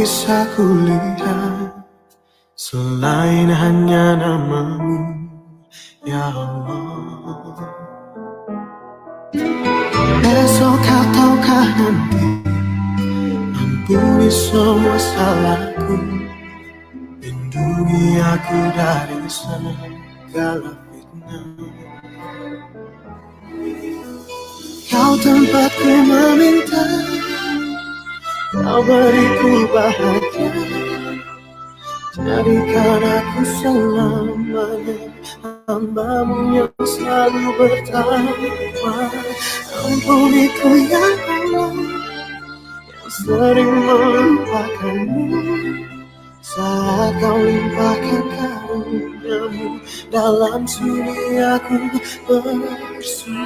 bisa kulihat selain hanya namamu, ya Allah. Esok ataukah nanti, ampuni semua salahku, lindungi aku dari segala fitnah. Kau tempatku meminta, kau beriku bahagia, jadikan aku selamanya hamba-Mu yang selalu bertakwa. Ampuniku ya Allah, yang sering melupakanmu, saat Kau limpahkan karunia-Mu, dalam sunyi aku bersujud.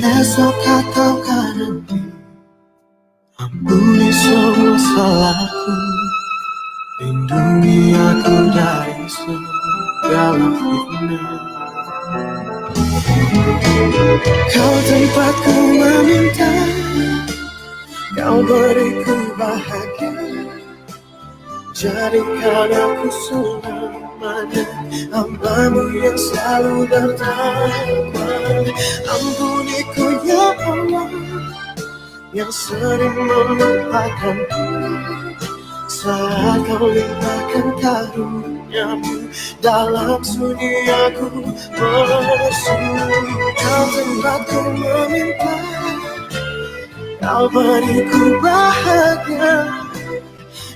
Esok ataukah nanti, ampuni semua salahku, lindungi aku dari segala fitnah. Kau tempatku meminta, Kau beriku bahagia, jadikan aku selamanya hamba-Mu yang selalu bertakwa. Ampuniku ya Allah, yang sering melupakanku, saat Kau limpahkan karunia-Mu, dalam sunyi aku bersujud. Kau tempatku meminta, Kau beriku bahagia,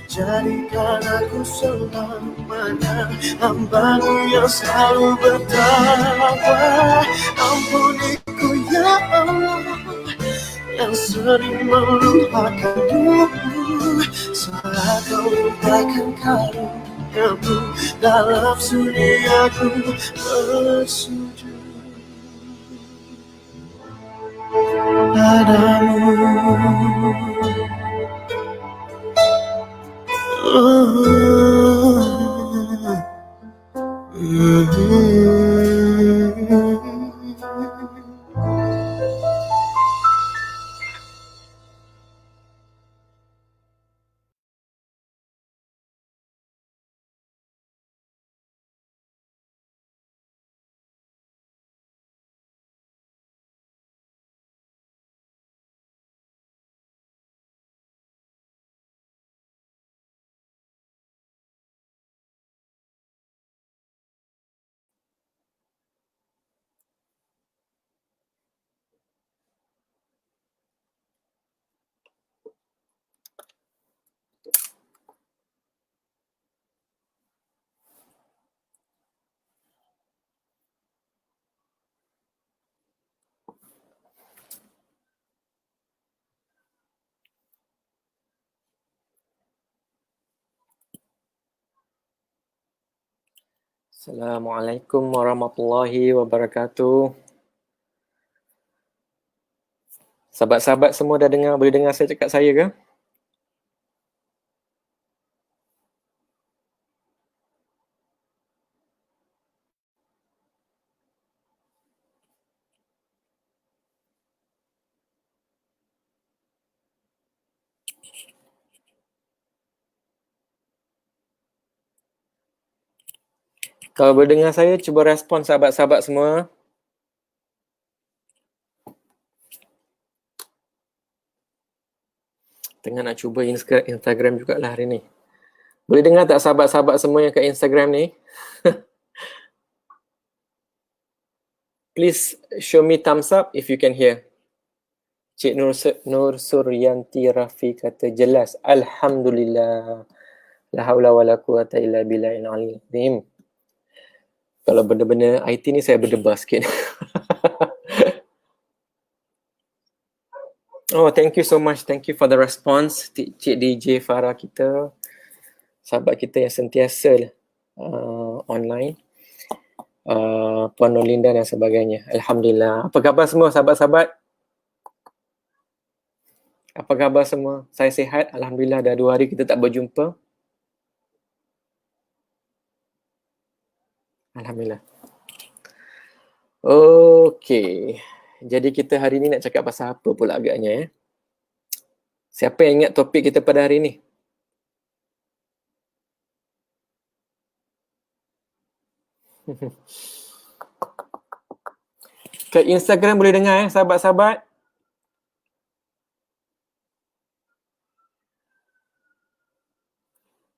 jadikan aku selamanya hamba-Mu yang selalu bertakwa. Ampuniku ya Allah, yang sering melupakanmu, saat Kau limpahkan karunia-Mu, dalam sunyi aku bersujud padamu. Assalamualaikum warahmatullahi wabarakatuh. Sahabat-sahabat semua dah dengar, boleh dengar saya cakap saya ke? Kalau boleh dengar saya, cuba respon sahabat-sahabat semua. Tengah nak cuba Instagram jugalah hari ni. Boleh dengar tak sahabat-sahabat semua yang kat Instagram ni? Please show me thumbs up if you can hear. Cik Nur Suryanti Rafi kata jelas. Alhamdulillah. La haula wa la quwata illa billahil aliyyil azim. Kalau benda-benda IT ni saya berdebar sikit. Oh, thank you so much. Thank you for the response, Cik DJ Farah kita. sahabat kita yang sentiasa online, Puan Nolinda dan sebagainya. Alhamdulillah. Apa khabar semua sahabat-sahabat? Apa khabar semua? Saya sihat. Alhamdulillah, dah 2 hari kita tak berjumpa. Alhamdulillah. Okey. Jadi kita hari ni nak cakap pasal apa pula agaknya Siapa yang ingat topik kita pada hari ni? Ke Instagram boleh dengar sahabat-sahabat?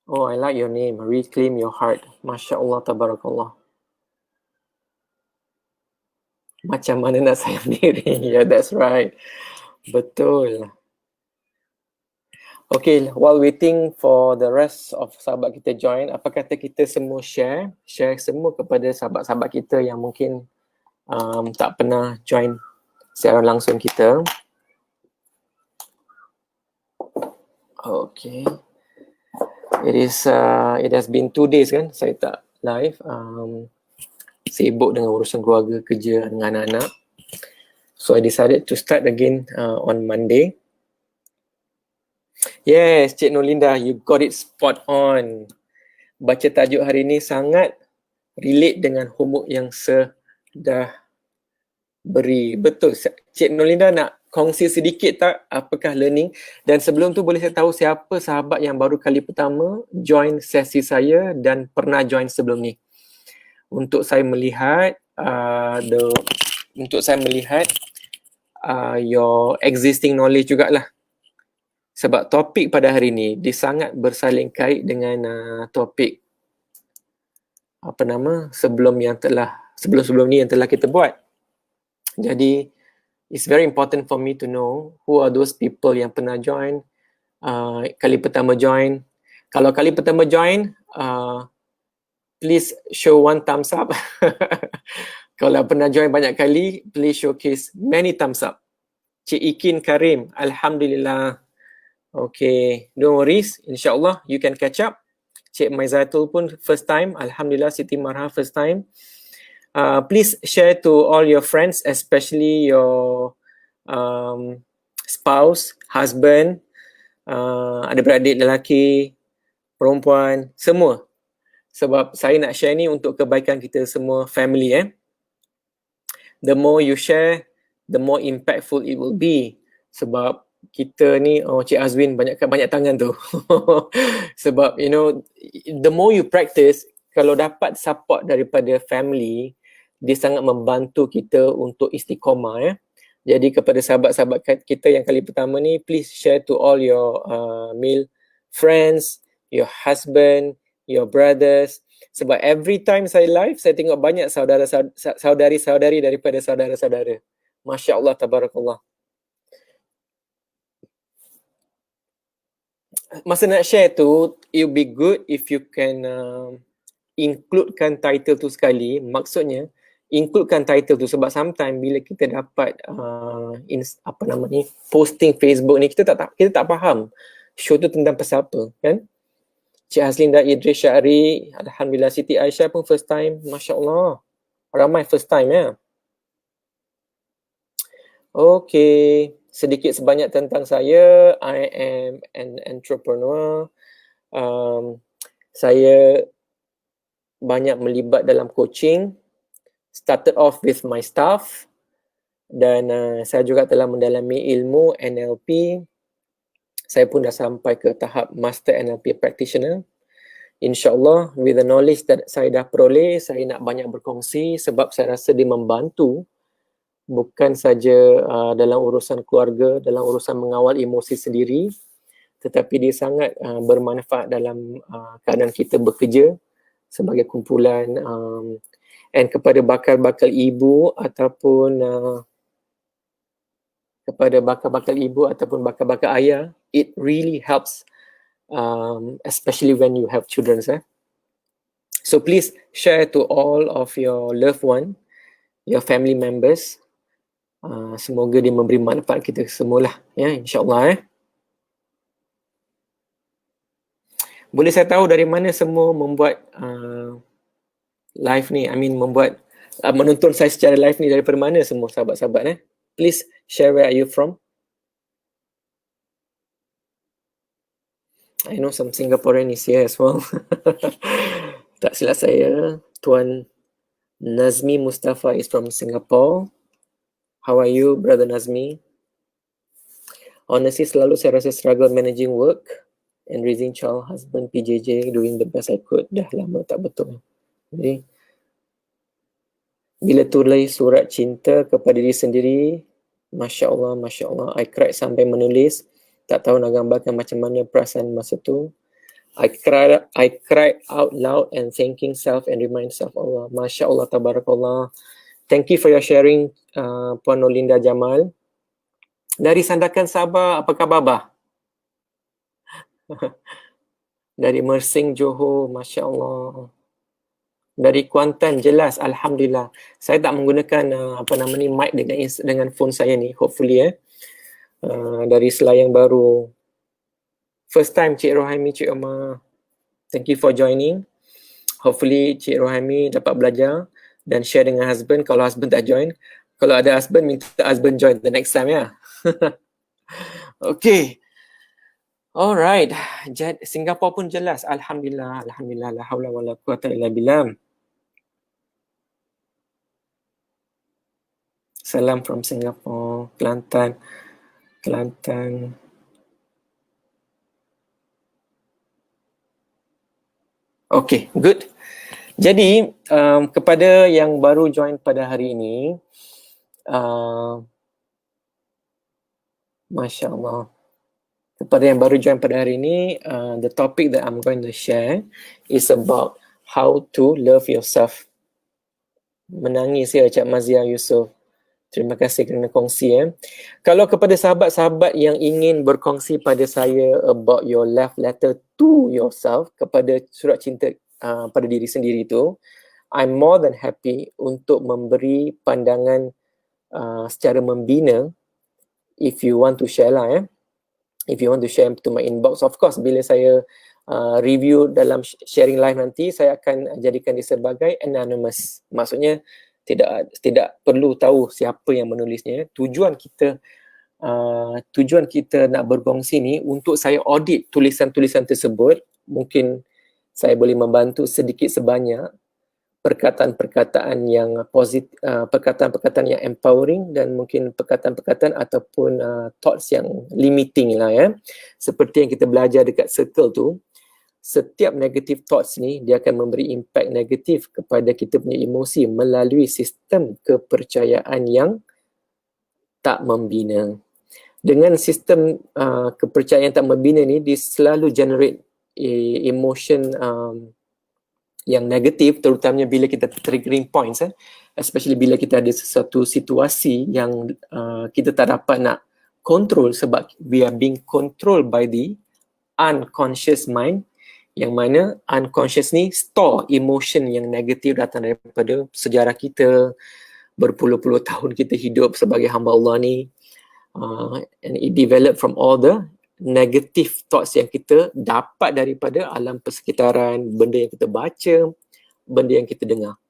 Oh, I like your name. Reclaim your heart. Masya Allah, tabarakallah. Macam mana nak sayang diri? Yeah, that's right. Betul. Okay, while waiting for the rest of sahabat kita join, apa kata kita semua share semua kepada sahabat-sahabat kita yang mungkin tak pernah join secara langsung kita. Okay. It has been 2 days kan saya tak live. Sibuk dengan urusan keluarga, kerja dengan anak-anak. So I decided to start again on Monday. Yes, Cik Nolinda, you got it spot on. Baca tajuk hari ni sangat relate dengan homework yang dah beri. Betul. Cik Nolinda nak kongsi sedikit tak apakah learning? Dan sebelum tu boleh saya tahu siapa sahabat yang baru kali pertama join sesi saya dan pernah join sebelum ni? Untuk saya melihat your existing knowledge jugalah. Sebab topik pada hari ni dia sangat bersaling kait dengan topik sebelum ni yang telah kita buat. Jadi it's very important for me to know who are those people yang pernah join, kali pertama join. Kalau kali pertama join, please show 1 thumbs up. Kalau pernah join banyak kali, please showcase many thumbs up. Cik Ikin Karim, Alhamdulillah. Okay, don't worries. InsyaAllah you can catch up. Cik Maizatul pun first time. Alhamdulillah, Siti Marha first time. Please share to all your friends, especially your spouse, husband, adik-beradik lelaki, perempuan, semua. Sebab saya nak share ni untuk kebaikan kita semua family. The more you share, the more impactful it will be. Sebab kita ni, Cik Azwin banyak tangan tu. Sebab the more you practice, kalau dapat support daripada family, dia sangat membantu kita untuk istiqamah. Jadi kepada sahabat-sahabat kita yang kali pertama ni, please share to all your male friends, your husband, your brothers. Sebab every time saya live, saya tengok banyak saudari-saudari daripada saudara-saudara. Masya Allah, tabarakallah. Masa nak share tu, it will be good if you can includekan title tu sekali. Maksudnya, includekan title tu sebab sometimes bila kita dapat posting Facebook ni, kita tak faham show tu tentang pasal apa, kan? Cik Haslinda Idris Syahri, Alhamdulillah. Siti Aisyah pun first time, Masya Allah. Ramai first time Okay, sedikit sebanyak tentang saya. I am an entrepreneur. Saya banyak melibat dalam coaching. Started off with my staff. Dan saya juga telah mendalami ilmu NLP. Saya pun dah sampai ke tahap Master NLP Practitioner. InsyaAllah, with the knowledge that saya dah peroleh, saya nak banyak berkongsi sebab saya rasa dia membantu bukan saja dalam urusan keluarga, dalam urusan mengawal emosi sendiri, tetapi dia sangat bermanfaat dalam keadaan kita bekerja sebagai kumpulan and kepada bakal-bakal ibu ataupun bakal-bakal ayah, it really helps, especially when you have children. So please share to all of your loved one, your family members. Semoga dia memberi manfaat kita semualah, insyaAllah. Boleh saya tahu dari mana semua membuat live ni, membuat menonton saya secara live ni, daripada mana semua sahabat-sahabat Please share where are you from. I know some Singaporean is here as well. Tak silap saya, Tuan Nazmi Mustafa is from Singapore. How are you, Brother Nazmi? Honestly, selalu saya rasa struggle managing work and raising child, husband, PJJ, doing the best I could. Dah lama tak betul. Jadi, bila tulis surat cinta kepada diri sendiri, Masya Allah, Masya Allah, I cried sampai menulis. Tak tahu nak gambarkan macam mana perasaan masa tu. I cried out loud and thanking self and remind self Allah. Masya Allah, tabarakallah. Thank you for your sharing, Puan Nolinda Jamal. Dari Sandakan Sabah, apa khabar bah? Dari Mersing Johor, Masya Allah. Dari Kuantan, jelas, Alhamdulillah. Saya tak menggunakan mic dengan phone saya ni, hopefully dari Selayang Baru. First time Cik Rohaimi, Cik Omar. Thank you for joining. Hopefully Cik Rohaimi dapat belajar dan share dengan husband. Kalau husband tak join, kalau ada husband, minta husband join the next time ya. Okay. Alright. Singapore pun jelas. Alhamdulillah. Alhamdulillah. La haula wa la quwata illa billah. Salam from Singapore. Kelantan. Okay, good. Jadi, kepada yang baru join pada hari ini, Masya Allah. Kepada yang baru join pada hari ini, the topic that I'm going to share is about how to love yourself. Menangis ya Cik Mazia Yusof. Terima kasih kerana kongsi. Kalau kepada sahabat-sahabat yang ingin berkongsi pada saya about your love letter to yourself, kepada surat cinta pada diri sendiri tu, I'm more than happy untuk memberi pandangan secara membina. If you want to share lah if you want to share to my inbox, of course bila saya review dalam sharing live nanti, saya akan jadikan dia sebagai anonymous. Maksudnya tidak perlu tahu siapa yang menulisnya. Tujuan kita nak berkongsi ni untuk saya audit tulisan-tulisan tersebut. Mungkin saya boleh membantu sedikit sebanyak perkataan-perkataan yang positif, perkataan-perkataan yang empowering, dan mungkin perkataan-perkataan ataupun thoughts yang limiting lah Seperti yang kita belajar dekat circle tu, setiap negative thoughts ni dia akan memberi impact negatif kepada kita punya emosi melalui sistem kepercayaan yang tak membina. Dengan sistem kepercayaan yang tak membina ni, dia selalu generate emotion yang negatif, terutamanya bila kita triggering points especially bila kita ada sesuatu situasi yang kita tak dapat nak control, sebab we are being controlled by the unconscious mind, yang mana unconscious ni store emotion yang negatif datang daripada sejarah kita, berpuluh-puluh tahun kita hidup sebagai hamba Allah ni, and it develop from all the negative thoughts yang kita dapat daripada alam persekitaran, benda yang kita baca, benda yang kita dengar.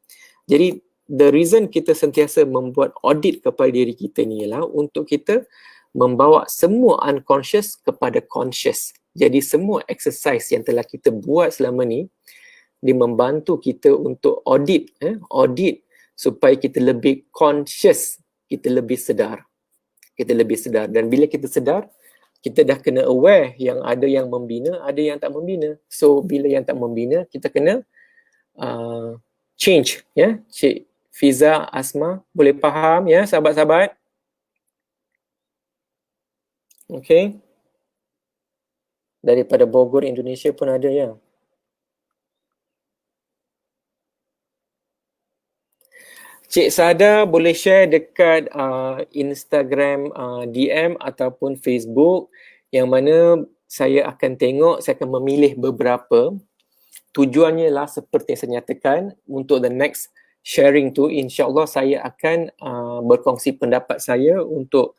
Jadi the reason kita sentiasa membuat audit kepada diri kita ni ialah untuk kita membawa semua unconscious kepada conscious. Jadi semua exercise yang telah kita buat selama ni, dia membantu kita untuk audit supaya kita lebih conscious, kita lebih sedar. Dan bila kita sedar, kita dah kena aware yang ada yang membina, ada yang tak membina. So bila yang tak membina, kita kena change Cik Fiza, Asma, boleh faham sahabat-sahabat? Okay. Daripada Bogor, Indonesia pun ada Cik Sada boleh share dekat Instagram DM ataupun Facebook, yang mana saya akan tengok, saya akan memilih beberapa. Tujuannya lah seperti yang saya nyatakan, untuk the next sharing tu insyaAllah saya akan berkongsi pendapat saya untuk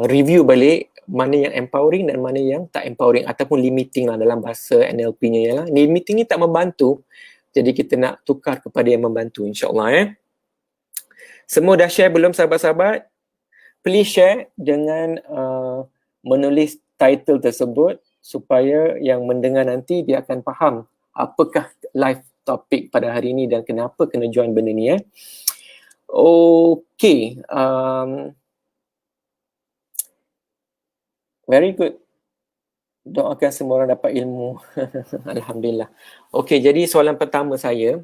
review balik mana yang empowering dan mana yang tak empowering ataupun limiting lah dalam bahasa NLP-nya ya lah. Limiting ni tak membantu, jadi kita nak tukar kepada yang membantu, insyaAllah. Semua dah share belum sahabat-sahabat? Please share dengan menulis title tersebut supaya yang mendengar nanti dia akan faham apakah live topik pada hari ini dan kenapa kena join benda ni. Okay. Very good. Doakan semua orang dapat ilmu. Alhamdulillah. Okay, jadi soalan pertama saya,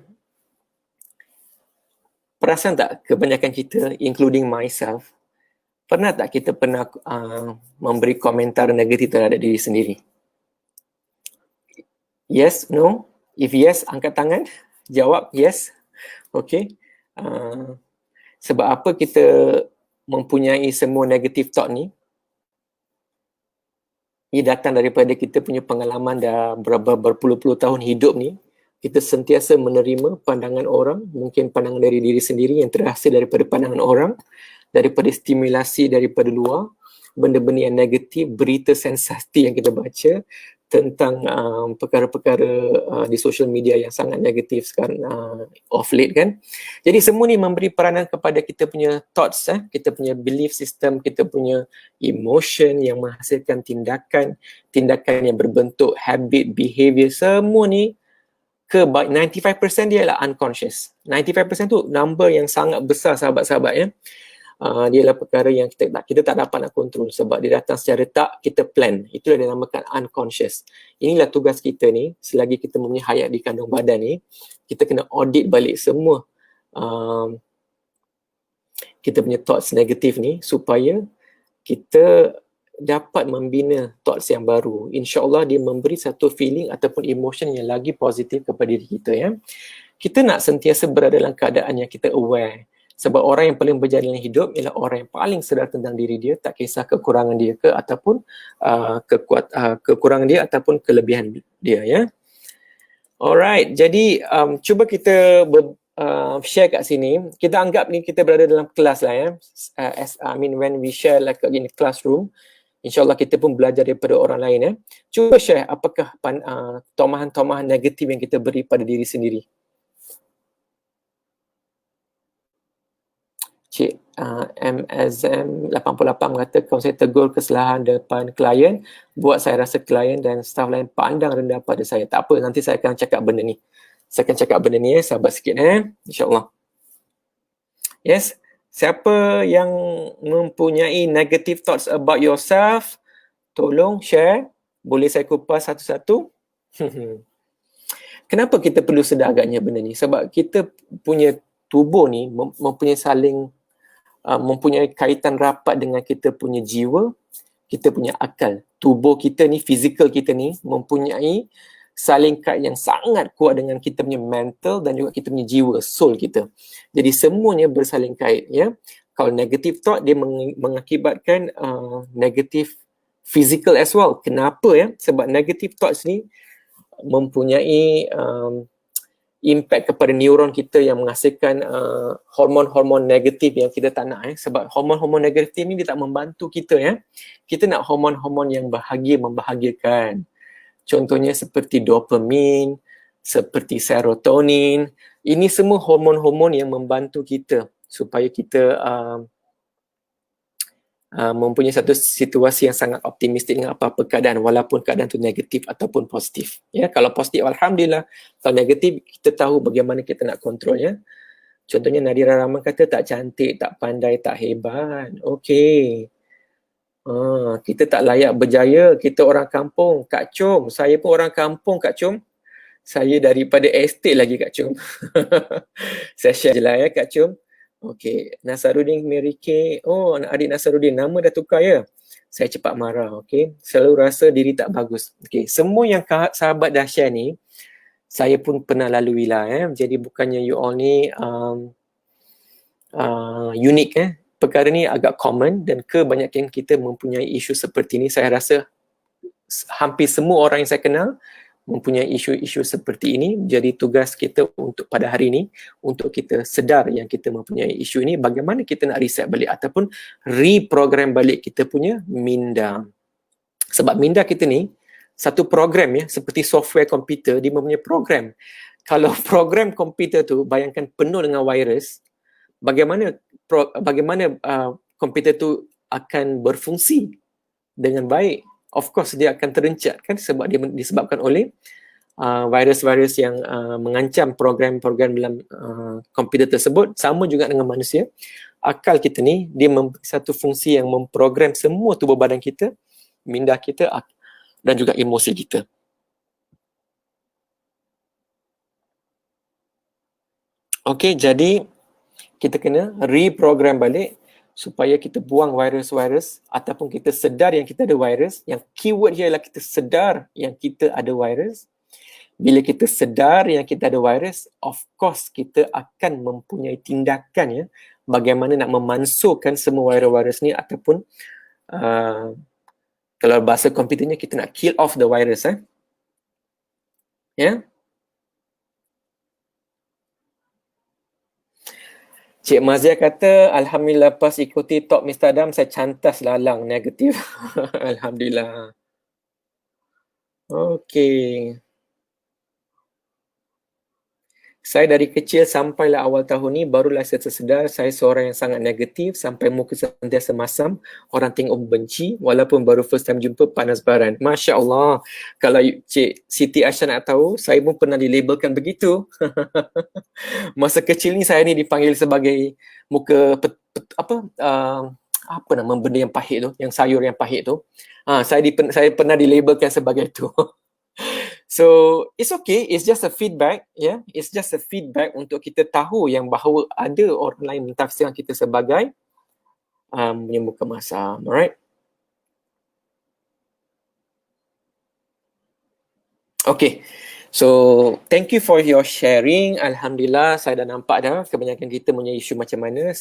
perasan tak kebanyakan kita, including myself, pernah tak kita pernah memberi komentar negatif terhadap diri sendiri? Yes, no? If yes, angkat tangan. Jawab yes. Okay. Sebab apa kita mempunyai semua negative thought ni? Ia datang daripada kita punya pengalaman dah berpuluh-puluh tahun hidup ni. Kita sentiasa menerima pandangan orang, mungkin pandangan dari diri sendiri yang terhasil daripada pandangan orang, daripada stimulasi daripada luar, benda-benda yang negatif, berita sensasi yang kita baca tentang perkara-perkara di social media yang sangat negatif sekarang off late kan. Jadi semua ni memberi peranan kepada kita punya thoughts, kita punya belief system, kita punya emotion yang menghasilkan tindakan yang berbentuk habit, behavior, semua ni 95% dia adalah unconscious. 95% tu number yang sangat besar sahabat-sahabat ya. Dia adalah perkara yang kita tak dapat nak kontrol sebab dia datang secara tak kita plan. Itulah dia namakan unconscious. Inilah tugas kita ni, selagi kita mempunyai hayat di kandung badan ni, kita kena audit balik semua kita punya thoughts negatif ni supaya kita dapat membina thoughts yang baru. InsyaAllah dia memberi satu feeling ataupun emotion yang lagi positif kepada diri kita ya. Kita nak sentiasa berada dalam keadaan yang kita aware. Sebab orang yang paling berjaya dalam hidup ialah orang yang paling sedar tentang diri dia, tak kisah kekurangan dia ke ataupun kekurangan dia ataupun kelebihan dia ya. Alright, jadi cuba kita share kat sini. Kita anggap ni kita berada dalam kelas lah ya. When we share like in classroom, InsyaAllah kita pun belajar daripada orang lain ya. Cuba share apakah tomahan-tomahan negatif yang kita beri pada diri sendiri. Cik MSM 88 kata, kalau saya tegur kesalahan depan klien, buat saya rasa klien dan staf lain pandang rendah pada saya. Tak apa, nanti saya akan cakap benda ni. Saya akan cakap benda ni sabar sikit InsyaAllah. Yes, siapa yang mempunyai negative thoughts about yourself, tolong share. Boleh saya kupas satu-satu? Kenapa kita perlu sedar agaknya benda ni? Sebab kita punya tubuh ni mempunyai kaitan rapat dengan kita punya jiwa, kita punya akal. Tubuh kita ni, fizikal kita ni mempunyai saling kait yang sangat kuat dengan kita punya mental dan juga kita punya jiwa, soul kita. Jadi semuanya bersaling kait ya. Kalau negative thought dia mengakibatkan negative physical as well. Kenapa ya? Sebab negative thoughts ni mempunyai impact kepada neuron kita yang menghasilkan hormon-hormon negatif yang kita tak nak sebab hormon-hormon negatif ni dia tak membantu kita ya. Kita nak hormon-hormon yang membahagiakan. Contohnya seperti dopamin, seperti serotonin. Ini semua hormon-hormon yang membantu kita supaya kita mempunyai satu situasi yang sangat optimistik dengan apa-apa keadaan walaupun keadaan itu negatif ataupun positif. Ya, kalau positif alhamdulillah, kalau negatif kita tahu bagaimana kita nak kontrol ya. Contohnya Nadira Rahman kata tak cantik, tak pandai, tak hebat. Okey. Kita tak layak berjaya, kita orang kampung. Kak Chom, saya pun orang kampung Kak Chom. Saya daripada estate lagi Kak Chom. Saya share je lah ya Kak Chom. Okey, Nasaruddin Mary K. Oh, anak adik Nasaruddin, nama dah tukar ya? Saya cepat marah, okey. Selalu rasa diri tak bagus. Okey, semua yang sahabat dah share ni, saya pun pernah lalui lah Jadi bukannya you all ni unik Perkara ni agak common dan kebanyakan kita mempunyai isu seperti ni. Saya rasa hampir semua orang yang saya kenal mempunyai isu-isu seperti ini. Jadi tugas kita untuk pada hari ini, untuk kita sedar yang kita mempunyai isu ini, bagaimana kita nak reset balik ataupun reprogram balik kita punya minda. Sebab minda kita ni satu program ya, seperti software komputer, dia mempunyai program. Kalau program komputer tu bayangkan penuh dengan virus, bagaimana komputer tu akan berfungsi dengan baik? Of course dia akan terencat kan, sebab dia disebabkan oleh virus-virus yang mengancam program-program dalam komputer tersebut. Sama juga dengan manusia, akal kita ni dia satu fungsi yang memprogram semua tubuh badan kita, minda kita dan juga emosi kita. Okey, jadi kita kena reprogram balik supaya kita buang virus-virus, ataupun kita sedar yang kita ada virus. Yang keyword dia ialah kita sedar yang kita ada virus. Bila kita sedar yang kita ada virus, of course kita akan mempunyai tindakan ya, bagaimana nak memansuhkan semua virus-virus ni, ataupun kalau bahasa komputernya kita nak kill off the virus ya. Cik Mazia kata, Alhamdulillah lepas ikuti Talk Mr. Adam, saya cantas lalang negatif. Alhamdulillah. Okey. Saya dari kecil sampailah awal tahun ni, barulah saya tersedar saya seorang yang sangat negatif, sampai muka sentiasa masam, orang tengok benci, walaupun baru first time jumpa panas baran. Masya Allah. Kalau Cik Siti Aisyah nak tahu, saya pun pernah dilabelkan begitu. Masa kecil ni saya ni dipanggil sebagai muka apa nama benda yang pahit tu, yang sayur yang pahit tu. Saya pernah dilabelkan sebagai tu. So it's okay, it's just a feedback, yeah. It's just a feedback untuk kita tahu yang bahawa ada orang lain mentafsirkan kita sebagai punya muka masam, alright? Okay, so thank you for your sharing. Alhamdulillah, saya dah nampak dah kebanyakan kita punya isu macam mana.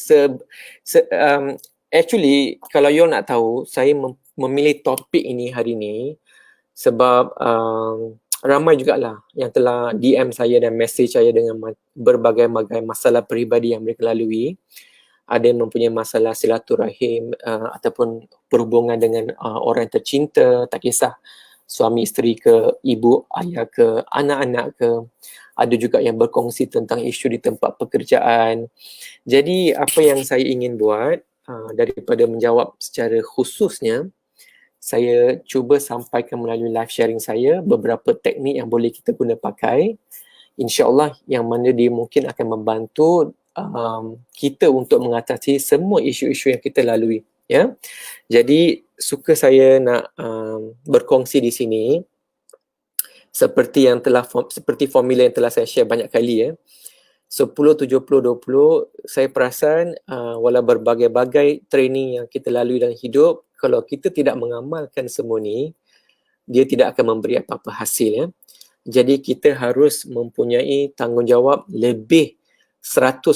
Actually, kalau you nak tahu, saya memilih topik ini hari ini sebab ramai jugalah yang telah DM saya dan message saya dengan berbagai-bagai masalah peribadi yang mereka lalui. Ada yang mempunyai masalah silaturahim ataupun perhubungan dengan orang tercinta, tak kisah suami isteri ke, ibu, ayah ke, anak-anak ke. Ada juga yang berkongsi tentang isu di tempat pekerjaan. Jadi apa yang saya ingin buat, daripada menjawab secara khususnya, saya cuba sampaikan melalui live sharing saya beberapa teknik yang boleh kita guna pakai. InsyaAllah yang mana dia mungkin akan membantu kita untuk mengatasi semua isu-isu yang kita lalui. Ya, jadi suka saya nak berkongsi di sini seperti formula yang telah saya share banyak kali 10, 70, 20. Saya perasan walau berbagai-bagai training yang kita lalui dalam hidup, kalau kita tidak mengamalkan semua ni, dia tidak akan memberi apa-apa hasil ya. Jadi kita harus mempunyai tanggungjawab lebih 100%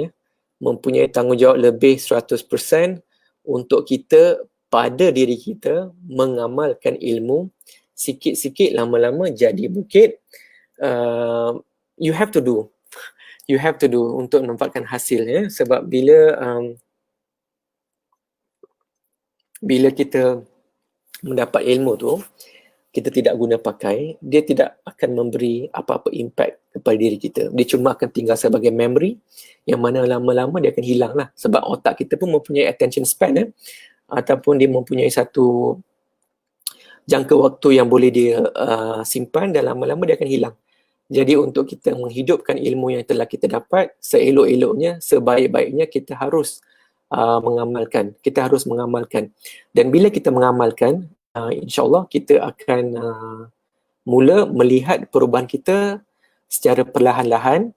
ya. Mempunyai tanggungjawab lebih 100% untuk kita pada diri kita mengamalkan ilmu. Sikit-sikit lama-lama jadi bukit. You have to do. You have to do untuk menampakkan hasil ya. Sebab bila kita mendapat ilmu tu, kita tidak guna pakai, dia tidak akan memberi apa-apa impact kepada diri kita. Dia cuma akan tinggal sebagai memory yang mana lama-lama dia akan hilang lah. Sebab otak kita pun mempunyai attention span ataupun dia mempunyai satu jangka waktu yang boleh dia simpan, dan lama-lama dia akan hilang. Jadi untuk kita menghidupkan ilmu yang telah kita dapat, seelok-eloknya, sebaik-baiknya kita harus mengamalkan. Kita harus mengamalkan. Dan bila kita mengamalkan, insyaAllah kita akan mula melihat perubahan kita secara perlahan-lahan.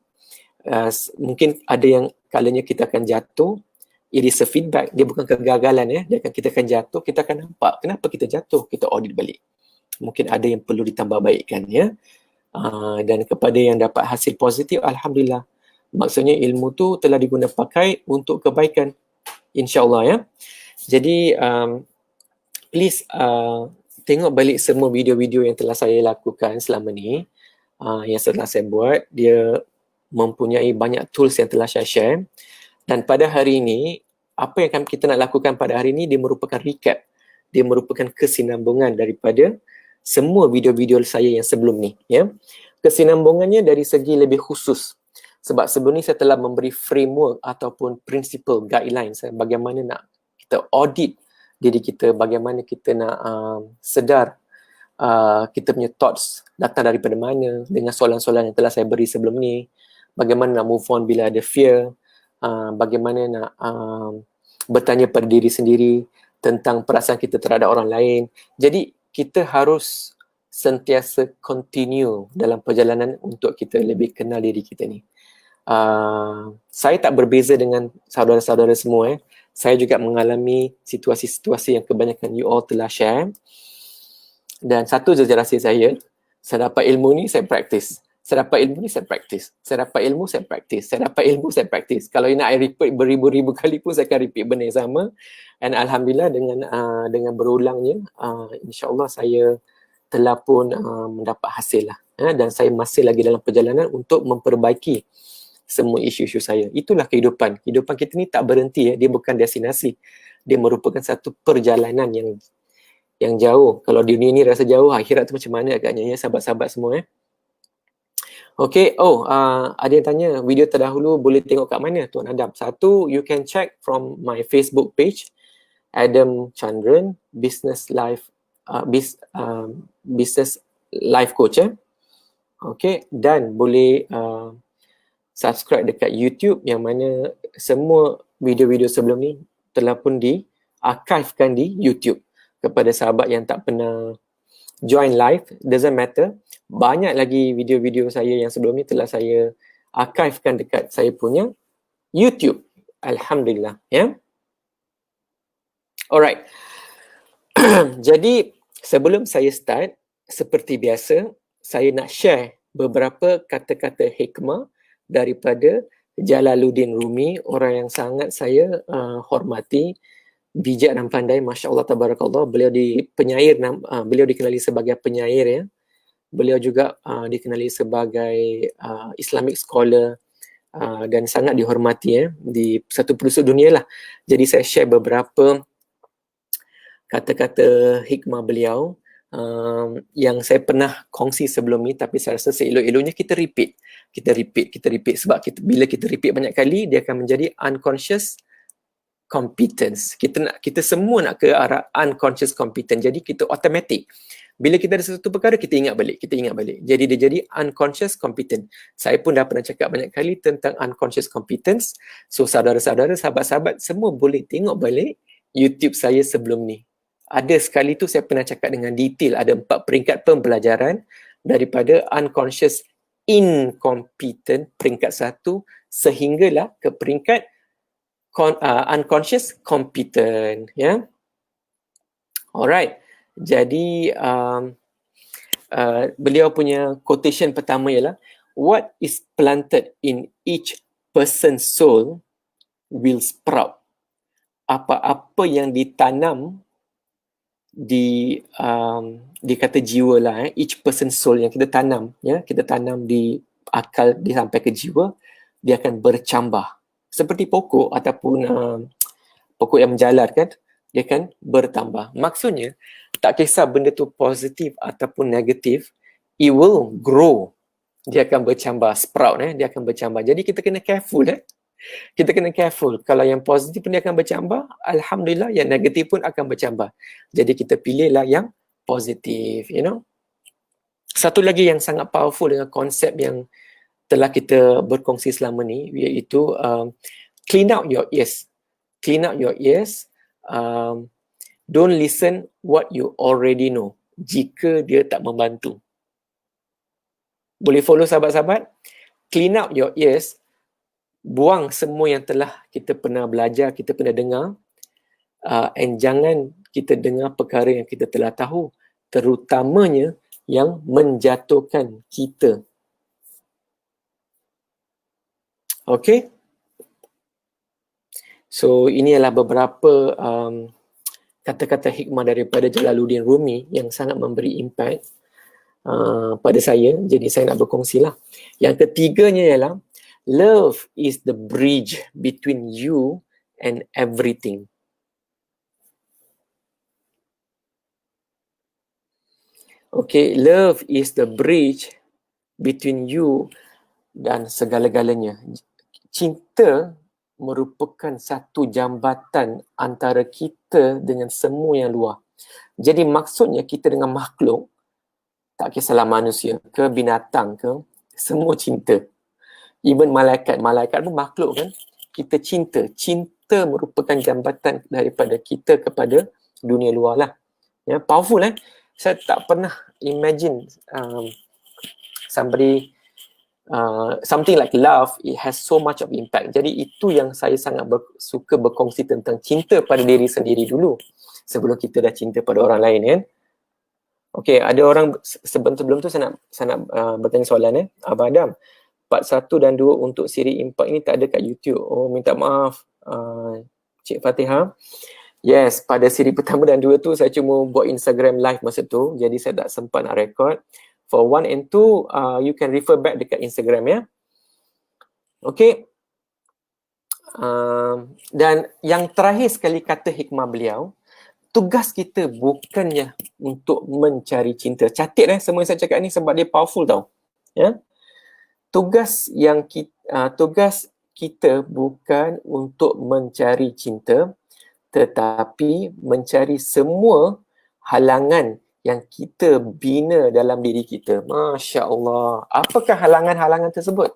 Mungkin ada yang kalanya kita akan jatuh. It is a feedback. Dia bukan kegagalan ya. Kita akan jatuh, kita akan nampak kenapa kita jatuh, kita audit balik. Mungkin ada yang perlu ditambah baikkan ya. Dan kepada yang dapat hasil positif, Alhamdulillah. Maksudnya ilmu tu telah diguna pakai untuk kebaikan. InsyaAllah ya. Jadi please tengok balik semua video-video yang telah saya lakukan selama ni, yang telah saya buat. Dia mempunyai banyak tools yang telah saya share. Dan pada hari ini, apa yang kita nak lakukan pada hari ini, dia merupakan recap. dia merupakan kesinambungan daripada semua video-video saya yang sebelum ni, ya. Kesinambungannya dari segi lebih khusus. Sebab sebelum ni saya telah memberi framework ataupun principle guidelines bagaimana nak kita audit diri kita, bagaimana kita nak sedar kita punya thoughts datang daripada mana, dengan soalan-soalan yang telah saya beri sebelum ni, bagaimana nak move on bila ada fear, bagaimana nak bertanya pada diri sendiri tentang perasaan kita terhadap orang lain. Jadi kita harus sentiasa continue dalam perjalanan untuk kita lebih kenal diri kita ni. Saya tak berbeza dengan saudara-saudara semua. Saya juga mengalami situasi-situasi yang kebanyakan you all telah share. Dan satu je rahsia saya dapat ilmu ni, saya practice. Saya dapat ilmu ni, saya practice. Saya dapat ilmu, saya practice. Saya dapat ilmu, saya practice. Kalau nak I repeat beribu-ribu kali pun saya akan repeat benda yang sama. And Alhamdulillah dengan berulangnya, insyaAllah saya telah pun mendapat hasil lah. Dan saya masih lagi dalam perjalanan untuk memperbaiki semua isu-isu saya. Itulah kehidupan. Kehidupan kita ni tak berhenti. Dia bukan destinasi. Dia merupakan satu perjalanan yang jauh. Kalau dunia ni rasa jauh, akhirat tu macam mana agaknya ya sahabat-sahabat semua. Okay, ada yang tanya video terdahulu boleh tengok kat mana Tuan Adam? Satu, you can check from my Facebook page, Adam Chandran, Business Life Business Life Coach. Okay, dan boleh subscribe dekat YouTube yang mana semua video-video sebelum ni telah pun di-archivekan di YouTube. Kepada sahabat yang tak pernah join live, doesn't matter. Banyak lagi video-video saya yang sebelum ni telah saya archivekan dekat saya punya YouTube. Alhamdulillah, ya. Alright. Jadi sebelum saya start, seperti biasa, saya nak share beberapa kata-kata hikmah daripada Jalaluddin Rumi, orang yang sangat saya hormati, bijak dan pandai, Masya Allah Tabarakallah. Beliau beliau dikenali sebagai penyair, ya. Beliau juga dikenali sebagai Islamic scholar dan sangat dihormati ya di satu pelosok dunia lah. Jadi saya share beberapa kata-kata hikmah beliau yang saya pernah kongsi sebelum ni, tapi saya rasa seelok-eloknya kita repeat sebab bila kita repeat banyak kali, dia akan menjadi unconscious competence. Kita semua nak ke arah unconscious competence. Jadi kita automatic. Bila kita ada sesuatu perkara, kita ingat balik. Jadi dia jadi unconscious competent. Saya pun dah pernah cakap banyak kali tentang unconscious competence. So saudara-saudara, sahabat-sahabat semua boleh tengok balik YouTube saya sebelum ni. Ada sekali tu saya pernah cakap dengan detail, ada 4 peringkat pembelajaran daripada unconscious incompetent peringkat 1 sehinggalah ke peringkat unconscious competent, ya. Alright. Jadi beliau punya quotation pertama ialah, what is planted in each person's soul will sprout. Apa-apa yang ditanam di kata jiwa lah, each person's soul yang kita tanam, ya, kita tanam di akal dia sampai ke jiwa, dia akan bercambah. Seperti pokok ataupun pokok yang menjalar kan, dia akan bertambah. Maksudnya, tak kisah benda tu positif ataupun negatif, it will grow. Dia akan bercambah, sprout, dia akan bercambah. Jadi kita kena careful. Kita kena careful. Kalau yang positif pun dia akan bercambah, Alhamdulillah, yang negatif pun akan bercambah. Jadi kita pilihlah yang positif, you know. Satu lagi yang sangat powerful dengan konsep yang telah kita berkongsi selama ni, iaitu clean out your ears. Clean out your ears. Don't listen what you already know jika dia tak membantu. Boleh follow sahabat-sahabat? Clean out your ears. Buang semua yang telah kita pernah belajar, kita pernah dengar, and jangan kita dengar perkara yang kita telah tahu, terutamanya yang menjatuhkan kita. Okay? So ini adalah beberapa kata-kata hikmah daripada Jalaluddin Rumi yang sangat memberi impact pada saya. Jadi saya nak berkongsi lah. Yang ketiganya ialah, love is the bridge between you and everything. Okay, love is the bridge between you dan segala-galanya. Cinta merupakan satu jambatan antara kita dengan semua yang luar. Jadi maksudnya kita dengan makhluk, tak kisahlah manusia ke binatang ke, semua cinta. Even malaikat pun makhluk kan. Kita cinta. Cinta merupakan jambatan daripada kita kepada dunia luar lah. Ya, powerful Saya tak pernah imagine something like love, it has so much of impact. Jadi itu yang saya sangat suka berkongsi tentang cinta pada diri sendiri dulu. Sebelum kita dah cinta pada orang lain kan. Okay, ada orang sebelum tu saya nak bertanya soalan Abang Adam. Part 1 dan 2 untuk siri Impact ni tak ada kat YouTube. Oh, minta maaf Cik Fatihah. Yes, pada siri pertama dan 2 tu saya cuma buat Instagram live masa tu. Jadi saya tak sempat nak record. For 1 and 2, you can refer back dekat Instagram ya. Okay. Dan yang terakhir sekali kata hikmah beliau, tugas kita bukannya untuk mencari cinta. Catat semua yang saya cakap ni sebab dia powerful tau. Ya. Tugas kita bukan untuk mencari cinta, tetapi mencari semua halangan yang kita bina dalam diri kita. Masya Allah. Apakah halangan-halangan tersebut?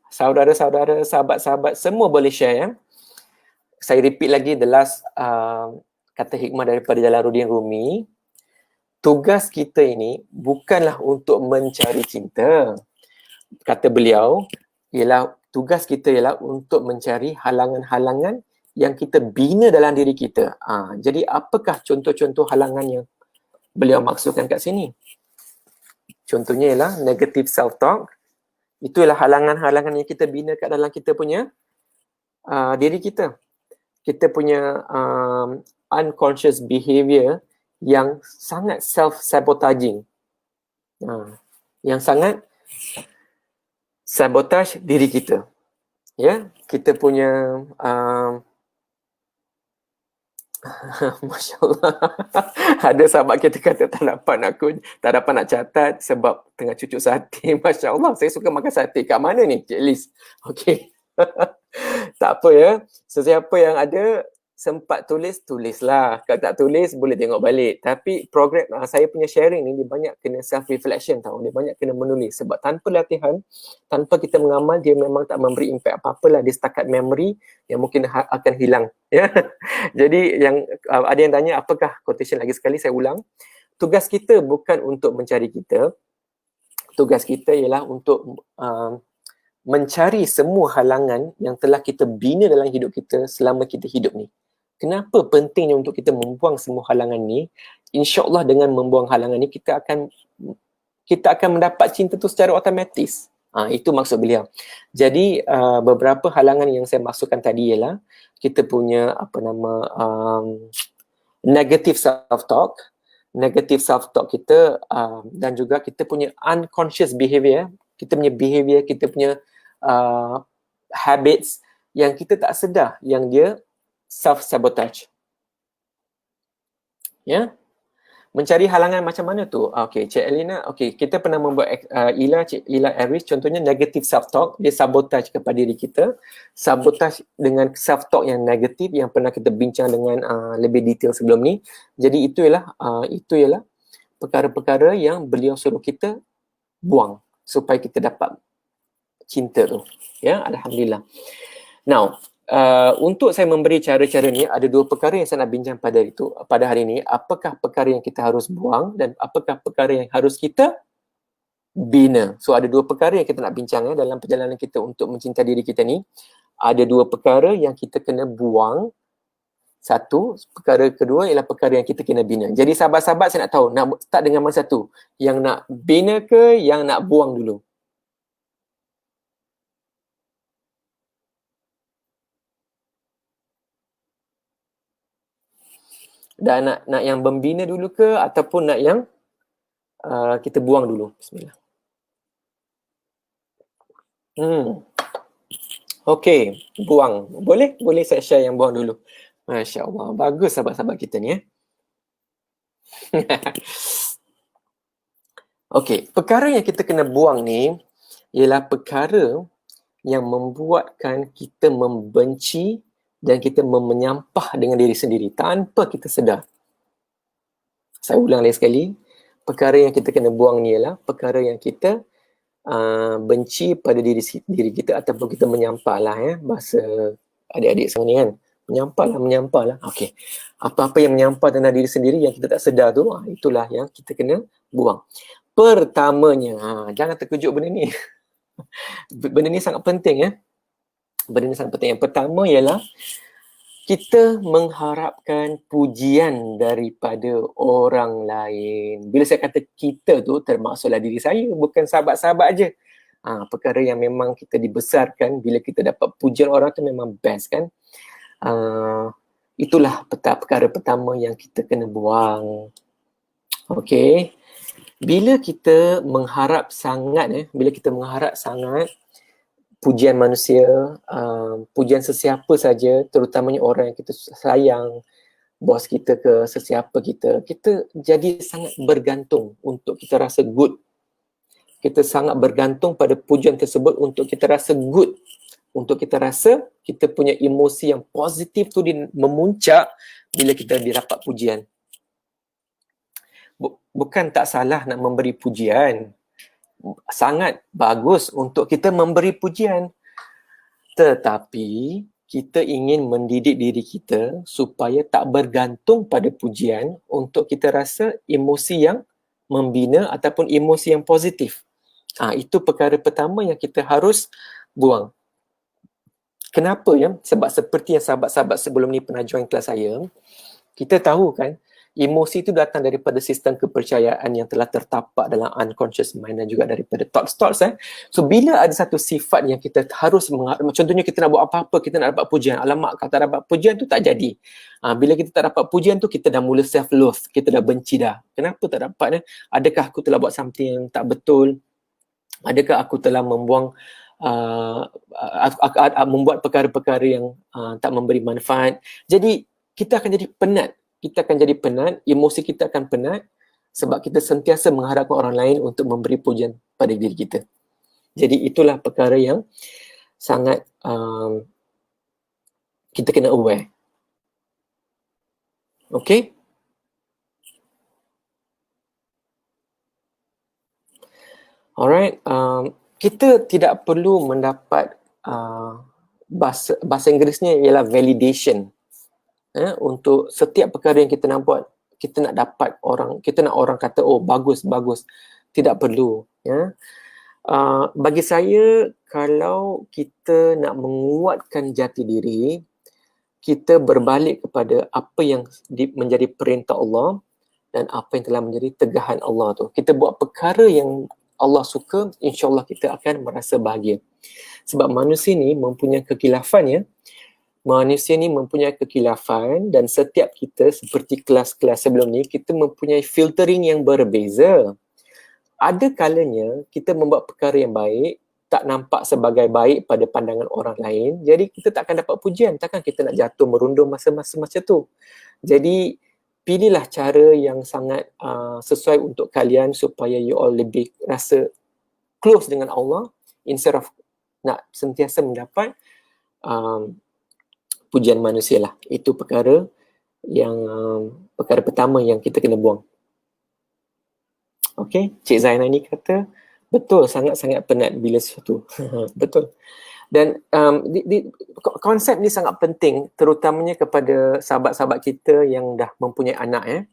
Saudara-saudara, sahabat-sahabat, semua boleh share ya. Saya repeat lagi the last kata hikmah daripada Jalaluddin Rumi. Tugas kita ini bukanlah untuk mencari cinta. Kata beliau, tugas kita ialah untuk mencari halangan-halangan yang kita bina dalam diri kita. Jadi apakah contoh-contoh halangan yang beliau maksudkan kat sini? Contohnya ialah negative self-talk. Itu ialah halangan-halangan yang kita bina kat dalam kita punya diri kita. Kita punya unconscious behavior yang sangat self-sabotaging. Yang sangat sabotage diri kita. Ya, kita punya Masya Allah. Ada sahabat kita kata tak dapat nak catat sebab tengah cucuk sate. Masya Allah, saya suka makan sate. Kat mana ni, Cik Liz? Okay. Tak apa ya. Sesiapa yang ada sempat tulislah. Kalau tak tulis, boleh tengok balik. Tapi program saya punya sharing ni, dia banyak kena self-reflection tau. Dia banyak kena menulis. Sebab tanpa latihan, tanpa kita mengamal, dia memang tak memberi impact apa-apa lah. Dia setakat memory yang mungkin akan hilang. Ya. Jadi yang ada yang tanya, apakah quotation lagi sekali, saya ulang. Tugas kita bukan untuk mencari kita. Tugas kita ialah untuk mencari semua halangan yang telah kita bina dalam hidup kita selama kita hidup ni. Kenapa pentingnya untuk kita membuang semua halangan ni? InsyaAllah dengan membuang halangan ni, kita akan mendapat cinta tu secara otomatis. Itu maksud beliau. Jadi beberapa halangan yang saya maksudkan tadi ialah kita punya negative self-talk. Negative self-talk kita dan juga kita punya unconscious behavior. Kita punya behavior, kita punya habits yang kita tak sedar yang dia self-sabotage. Ya. Mencari halangan macam mana tu? Okay, Cik Elina, okay, kita pernah membuat Cik Ila Aris, contohnya negative self-talk, dia sabotage kepada diri kita. Sabotage dengan self-talk yang negatif yang pernah kita bincang dengan lebih detail sebelum ni. Jadi itu ialah perkara-perkara yang beliau suruh kita buang supaya kita dapat cinta tu. Ya, Alhamdulillah. Now, untuk saya memberi cara-cara ni, ada dua perkara yang saya nak bincang pada hari ini. Apakah perkara yang kita harus buang dan apakah perkara yang harus kita bina. So ada dua perkara yang kita nak bincang dalam perjalanan kita untuk mencintai diri kita ni. Ada dua perkara yang kita kena buang. Satu, perkara kedua ialah perkara yang kita kena bina. Jadi sahabat-sahabat, saya nak tahu, nak start dengan mana satu? Yang nak bina ke yang nak buang dulu? Dan nak yang membina dulu ke ataupun nak yang kita buang dulu? Bismillah. Okey, buang. Boleh saya share yang buang dulu. Masya Allah, bagus sahabat-sahabat kita ni. Okey, perkara yang kita kena buang ni ialah perkara yang membuatkan kita membenci dan kita menyampah dengan diri sendiri tanpa kita sedar. Saya ulang lagi sekali, perkara yang kita kena buang ni ialah perkara yang kita benci pada diri kita ataupun kita menyampah lah bahasa adik-adik sekarang ni kan. Menyampah lah. Okey. Apa-apa yang menyampah tentang diri sendiri yang kita tak sedar tu, itulah yang kita kena buang. Pertamanya, jangan terkejut benda ni. Benda ni sangat penting Benda ni sangat penting. Yang pertama ialah kita mengharapkan pujian daripada orang lain. Bila saya kata kita tu, termasuklah diri saya, bukan sahabat-sahabat aja. Perkara yang memang kita dibesarkan, bila kita dapat pujian orang tu memang best kan. Itulah perkara pertama yang kita kena buang. Okey. Bila kita mengharap sangat pujian manusia, pujian sesiapa saja, terutamanya orang yang kita sayang, bos kita ke sesiapa kita jadi sangat bergantung untuk kita rasa good. Kita sangat bergantung pada pujian tersebut untuk kita rasa good. Untuk kita rasa kita punya emosi yang positif tu memuncak bila kita didapat pujian. Bukan tak salah nak memberi pujian. Sangat bagus untuk kita memberi pujian. Tetapi kita ingin mendidik diri kita supaya tak bergantung pada pujian untuk kita rasa emosi yang membina ataupun emosi yang positif. Itu perkara pertama yang kita harus buang. Kenapa Sebab seperti yang sahabat-sahabat sebelum ni pernah join kelas saya, kita tahu kan, emosi itu datang daripada sistem kepercayaan yang telah tertapak dalam unconscious mind dan juga daripada thoughts. So bila ada satu sifat yang kita harus contohnya kita nak buat apa-apa, kita nak dapat pujian. Alamak, kalau tak dapat pujian tu tak jadi. Bila kita tak dapat pujian tu, kita dah mula self-loathe, kita dah benci dah. Kenapa tak dapat? Adakah aku telah buat something yang tak betul? Adakah aku telah membuang membuat perkara-perkara yang tak memberi manfaat? Jadi kita akan jadi penat. Emosi kita akan penat sebab kita sentiasa mengharapkan orang lain untuk memberi pujian pada diri kita. Jadi itulah perkara yang sangat kita kena aware. Okay? Alright, kita tidak perlu mendapat bahasa Inggerisnya ialah validation. Untuk setiap perkara yang kita nak buat, kita nak orang kata, oh bagus. Tidak perlu. Bagi saya, kalau kita nak menguatkan jati diri, kita berbalik kepada apa yang menjadi perintah Allah dan apa yang telah menjadi tegahan Allah tu. Kita buat perkara yang Allah suka, insyaAllah kita akan merasa bahagia. Sebab manusia ni mempunyai kekilafan dan setiap kita seperti kelas-kelas sebelum ni, kita mempunyai filtering yang berbeza. Ada kalanya kita membuat perkara yang baik tak nampak sebagai baik pada pandangan orang lain, jadi kita tak akan dapat pujian. Takkan kita nak jatuh merundung masa-masa macam tu. Jadi pilihlah cara yang sangat sesuai untuk kalian supaya you all lebih rasa close dengan Allah instead of nak sentiasa mendapat pujian manusia lah. Itu perkara pertama yang kita kena buang. Okay, Cik Zainah ni kata, betul, sangat-sangat penat bila sesuatu. Betul. Dan konsep ni sangat penting, terutamanya kepada sahabat-sahabat kita yang dah mempunyai anak.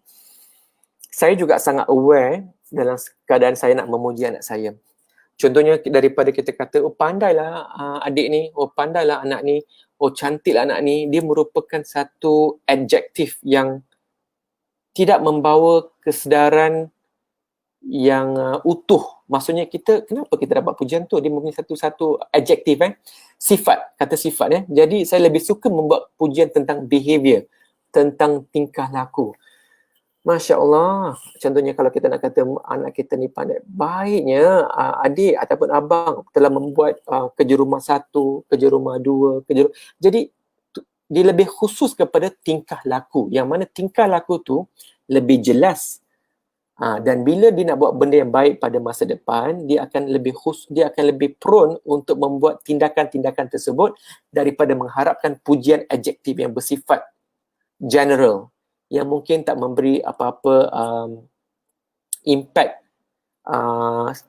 Saya juga sangat aware dalam keadaan saya nak memuji anak saya. Contohnya daripada kita kata, oh pandailah adik ni, oh pandailah anak ni, oh cantiklah anak ni, dia merupakan satu adjektif yang tidak membawa kesedaran yang utuh. Maksudnya kenapa kita dapat pujian tu? Dia mempunyai satu adjektif, sifat, kata sifat. Jadi saya lebih suka membuat pujian tentang behavior, tentang tingkah laku. Masya Allah, contohnya kalau kita nak kata anak kita ni pandai, baiknya adik ataupun abang telah membuat kerja rumah 1, kerja rumah 2, jadi dia lebih khusus kepada tingkah laku, yang mana tingkah laku tu lebih jelas. Dan bila dia nak buat benda yang baik pada masa depan, dia akan lebih prone untuk membuat tindakan-tindakan tersebut daripada mengharapkan pujian adjektif yang bersifat general, yang mungkin tak memberi apa-apa impact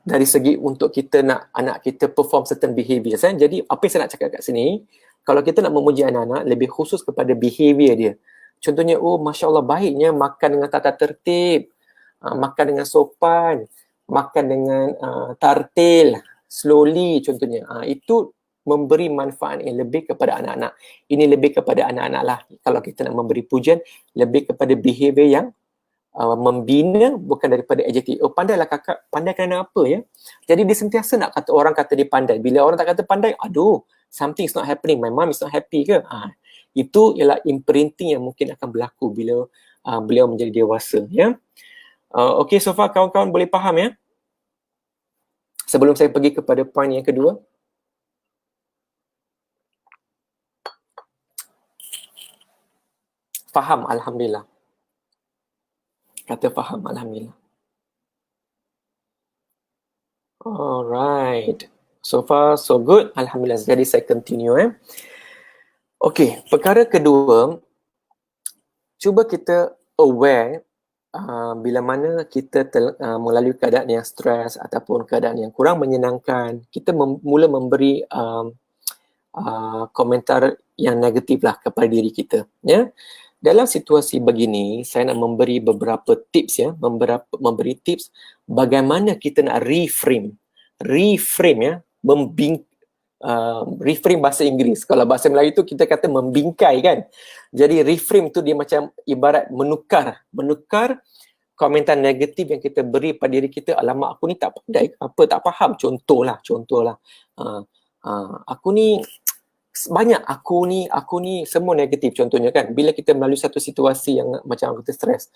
dari segi untuk kita nak anak kita perform certain behaviours. Jadi apa yang saya nak cakap kat sini, kalau kita nak memuji anak-anak, lebih khusus kepada behaviour dia. Contohnya, oh Masya Allah baiknya makan dengan tata tertib, makan dengan sopan, makan dengan tartil, slowly contohnya. Itu memberi manfaat yang lebih kepada anak-anak. Ini lebih kepada anak-anak lah. Kalau kita nak memberi pujian, lebih kepada behaviour yang membina, bukan daripada adjektif. Oh pandailah kakak, pandai kerana apa ya? Jadi dia sentiasa nak kata orang kata dia pandai. Bila orang tak kata pandai, aduh, something is not happening, my mom is not happy ke? Itu ialah imprinting yang mungkin akan berlaku bila beliau menjadi dewasa, ya. Okey, so far kawan-kawan boleh faham ya? Sebelum saya pergi kepada poin yang kedua. Faham, alhamdulillah. Kata faham, alhamdulillah. Alright. So far so good, alhamdulillah. Jadi saya continue Okey, perkara kedua, cuba kita aware bila mana kita melalui keadaan yang stres ataupun keadaan yang kurang menyenangkan, kita mula memberi komentar yang negatif lah kepada diri kita, ya. Dalam situasi begini, saya nak memberi beberapa tips ya, memberi tips bagaimana kita nak reframe ya, reframe bahasa Inggeris. Kalau bahasa Melayu tu kita kata membingkai kan. Jadi reframe tu dia macam ibarat menukar komentar negatif yang kita beri pada diri kita. Alamak, aku ni tak pandai, apa tak faham. Contohlah. Aku ni banyak, aku ni semua negatif contohnya kan. Bila kita melalui satu situasi yang macam kita stres.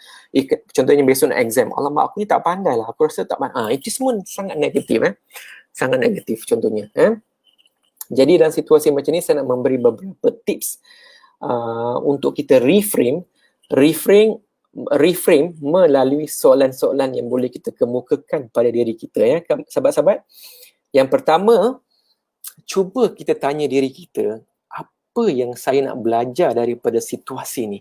Contohnya besok nak exam. Alamak, aku ni tak pandai lah. Aku rasa tak pandai. Itu semua sangat negatif Sangat negatif contohnya. Jadi dalam situasi macam ni saya nak memberi beberapa tips untuk kita reframe melalui soalan-soalan yang boleh kita kemukakan pada diri kita ya, sahabat-sahabat. Yang pertama, cuba kita tanya diri kita, apa yang saya nak belajar daripada situasi ni?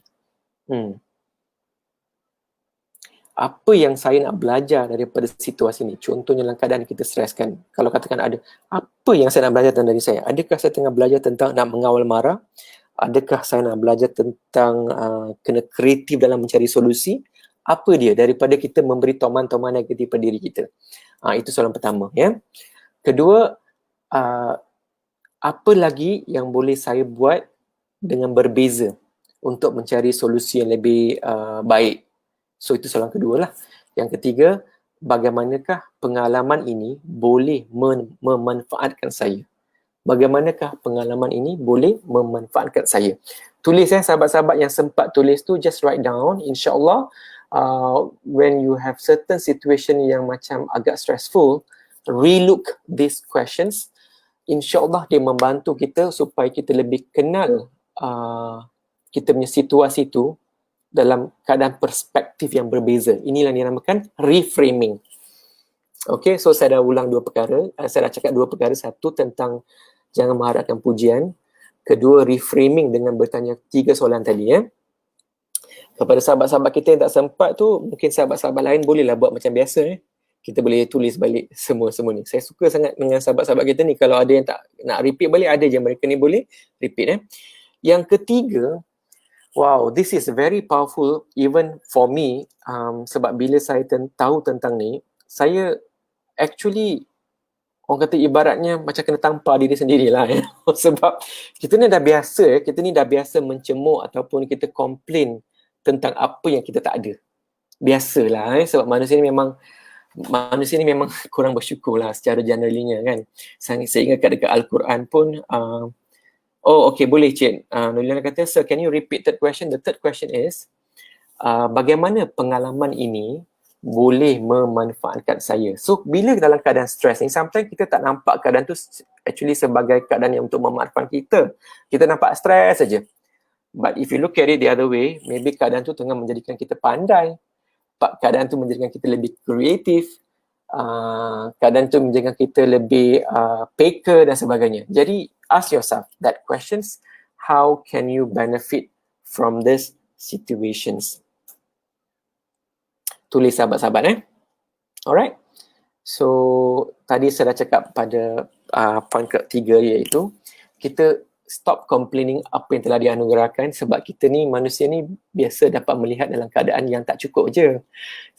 Apa yang saya nak belajar daripada situasi ni? Contohnya dalam keadaan kita stres kan. Kalau katakan ada, apa yang saya nak belajar tentang diri saya? Adakah saya tengah belajar tentang nak mengawal marah? Adakah saya nak belajar tentang kena kreatif dalam mencari solusi? Apa dia daripada kita memberi toman-toman negatif pada diri kita? Itu soalan pertama ya. Kedua, apa lagi yang boleh saya buat dengan berbeza untuk mencari solusi yang lebih baik? So itu soalan kedua lah. Yang ketiga, bagaimanakah pengalaman ini boleh memanfaatkan saya? Bagaimanakah pengalaman ini boleh memanfaatkan saya? Tulis sahabat-sahabat yang sempat tulis tu, just write down. InsyaAllah, when you have certain situation yang macam agak stressful, relook these questions. InsyaAllah dia membantu kita supaya kita lebih kenal kita punya situasi tu dalam keadaan perspektif yang berbeza. Inilah yang dinamakan reframing. Okay, so saya dah ulang dua perkara. Saya dah cakap dua perkara. Satu tentang jangan mengharapkan pujian. Kedua, reframing dengan bertanya 3 soalan tadi ya. Kepada sahabat-sahabat kita yang tak sempat tu, mungkin sahabat-sahabat lain bolehlah buat macam biasa Kita boleh tulis balik semua ni. Saya suka sangat dengan sahabat-sahabat kita ni. Kalau ada yang tak nak repeat balik, ada je mereka ni boleh repeat Yang ketiga, wow, this is very powerful even for me, sebab bila saya tahu tentang ni, saya actually, orang kata ibaratnya macam kena tampar diri sendirilah sebab kita ni dah biasa mencemooh ataupun kita komplain tentang apa yang kita tak ada. Biasalah sebab manusia ni memang kurang bersyukur lah secara generalnya kan. Saya ingat dekat Al-Quran pun, okay, boleh Cik. Nurlina kata, sir, can you repeat third question? The third question is, bagaimana pengalaman ini boleh memanfaatkan saya? So, bila dalam keadaan stres ni, sometimes kita tak nampak keadaan tu actually sebagai keadaan yang untuk memanfaatkan kita. Kita nampak stres saja. But if you look at it the other way, maybe keadaan tu tengah menjadikan kita pandai, keadaan tu menjadikan kita lebih kreatif, keadaan tu menjadikan kita lebih peka dan sebagainya. Jadi ask yourself that questions, how can you benefit from these situations? Tulis sahabat-sahabat Alright. So tadi saya dah cakap pada point ketiga, iaitu kita stop complaining apa yang telah dianugerahkan, sebab kita ni manusia ni biasa dapat melihat dalam keadaan yang tak cukup je.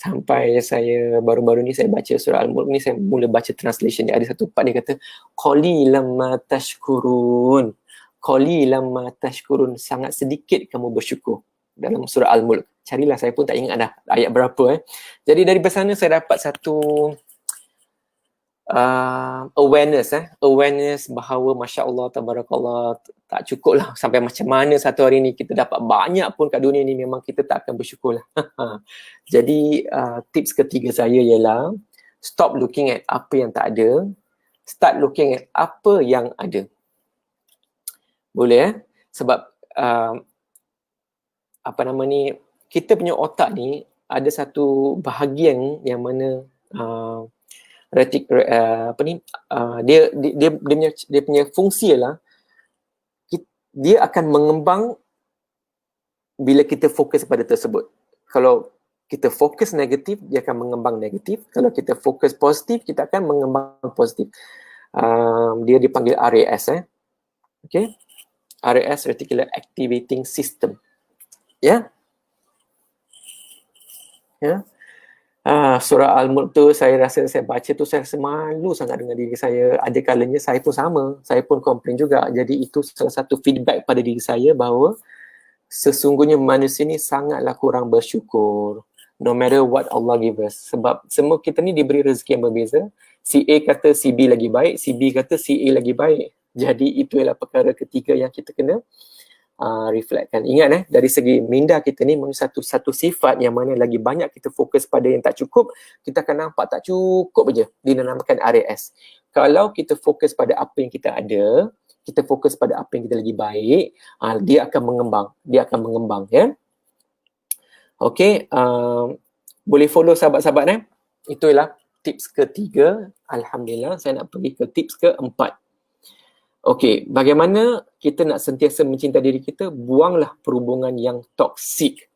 Sampai saya baru-baru ni saya baca surah Al-Mulk ni, saya mula baca translation dia. Ada satu part dia kata qalilan ma tashkurun. Qalilan ma tashkurun, sangat sedikit kamu bersyukur. Dalam surah Al-Mulk. Carilah, saya pun tak ingat dah ayat berapa. Jadi dari sana saya dapat satu awareness bahawa Masya Allah, Tabarakallah, tak cukup lah. Sampai macam mana satu hari ni kita dapat banyak pun kat dunia ni, memang kita tak akan bersyukur lah. Jadi tips ketiga saya ialah stop looking at apa yang tak ada, start looking at apa yang ada. Boleh sebab kita punya otak ni ada satu bahagian yang mana dia punya fungsi ialah dia akan mengembang bila kita fokus pada tersebut. Kalau kita fokus negatif, dia akan mengembang negatif. Kalau kita fokus positif, kita akan mengembang positif. Dia dipanggil RAS. Okay? RAS, Reticular Activating System. Ya? Ya? Surah Al-Mulk tu saya rasa saya baca tu saya rasa malu sangat dengan diri saya. Ada kalanya saya pun sama, saya pun komplain juga. Jadi itu salah satu feedback pada diri saya bahawa sesungguhnya manusia ni sangatlah kurang bersyukur, no matter what Allah give us. Sebab semua kita ni diberi rezeki yang berbeza. Si A kata si B lagi baik, si B kata si A lagi baik. Jadi itu ialah perkara ketiga yang kita kena reflectkan. Ingat dari segi minda kita ni memang satu sifat yang mana lagi banyak kita fokus pada yang tak cukup, kita akan nampak tak cukup je. Dinamakan RAS. Kalau kita fokus pada apa yang kita ada, kita fokus pada apa yang kita lagi baik, dia akan mengembang. Ya. Okey, boleh follow sahabat-sahabat Itu ialah tips ketiga. Alhamdulillah, saya nak pergi ke tips keempat. Okey, bagaimana kita nak sentiasa mencintai diri kita? Buanglah perhubungan yang toksik,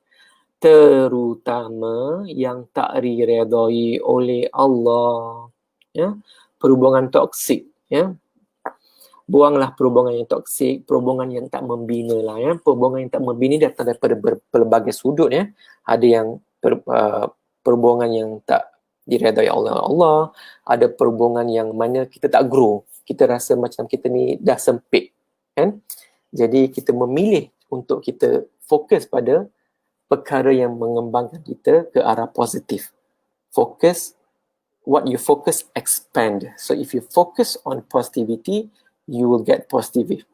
terutama yang tak diredai oleh Allah. Ya, perhubungan toksik. Ya, buanglah perhubungan yang toksik, perhubungan yang tak membina lah. Ya, perhubungan yang tak membina datang daripada berbagai sudut. Ya, ada yang perhubungan yang tak diredai oleh Allah, ada perhubungan yang mana kita tak grow. Kita rasa macam kita ni dah sempit, kan? Jadi kita memilih untuk kita fokus pada perkara yang mengembangkan kita ke arah positif. Focus, what you focus expand. So if you focus on positivity, you will get positive.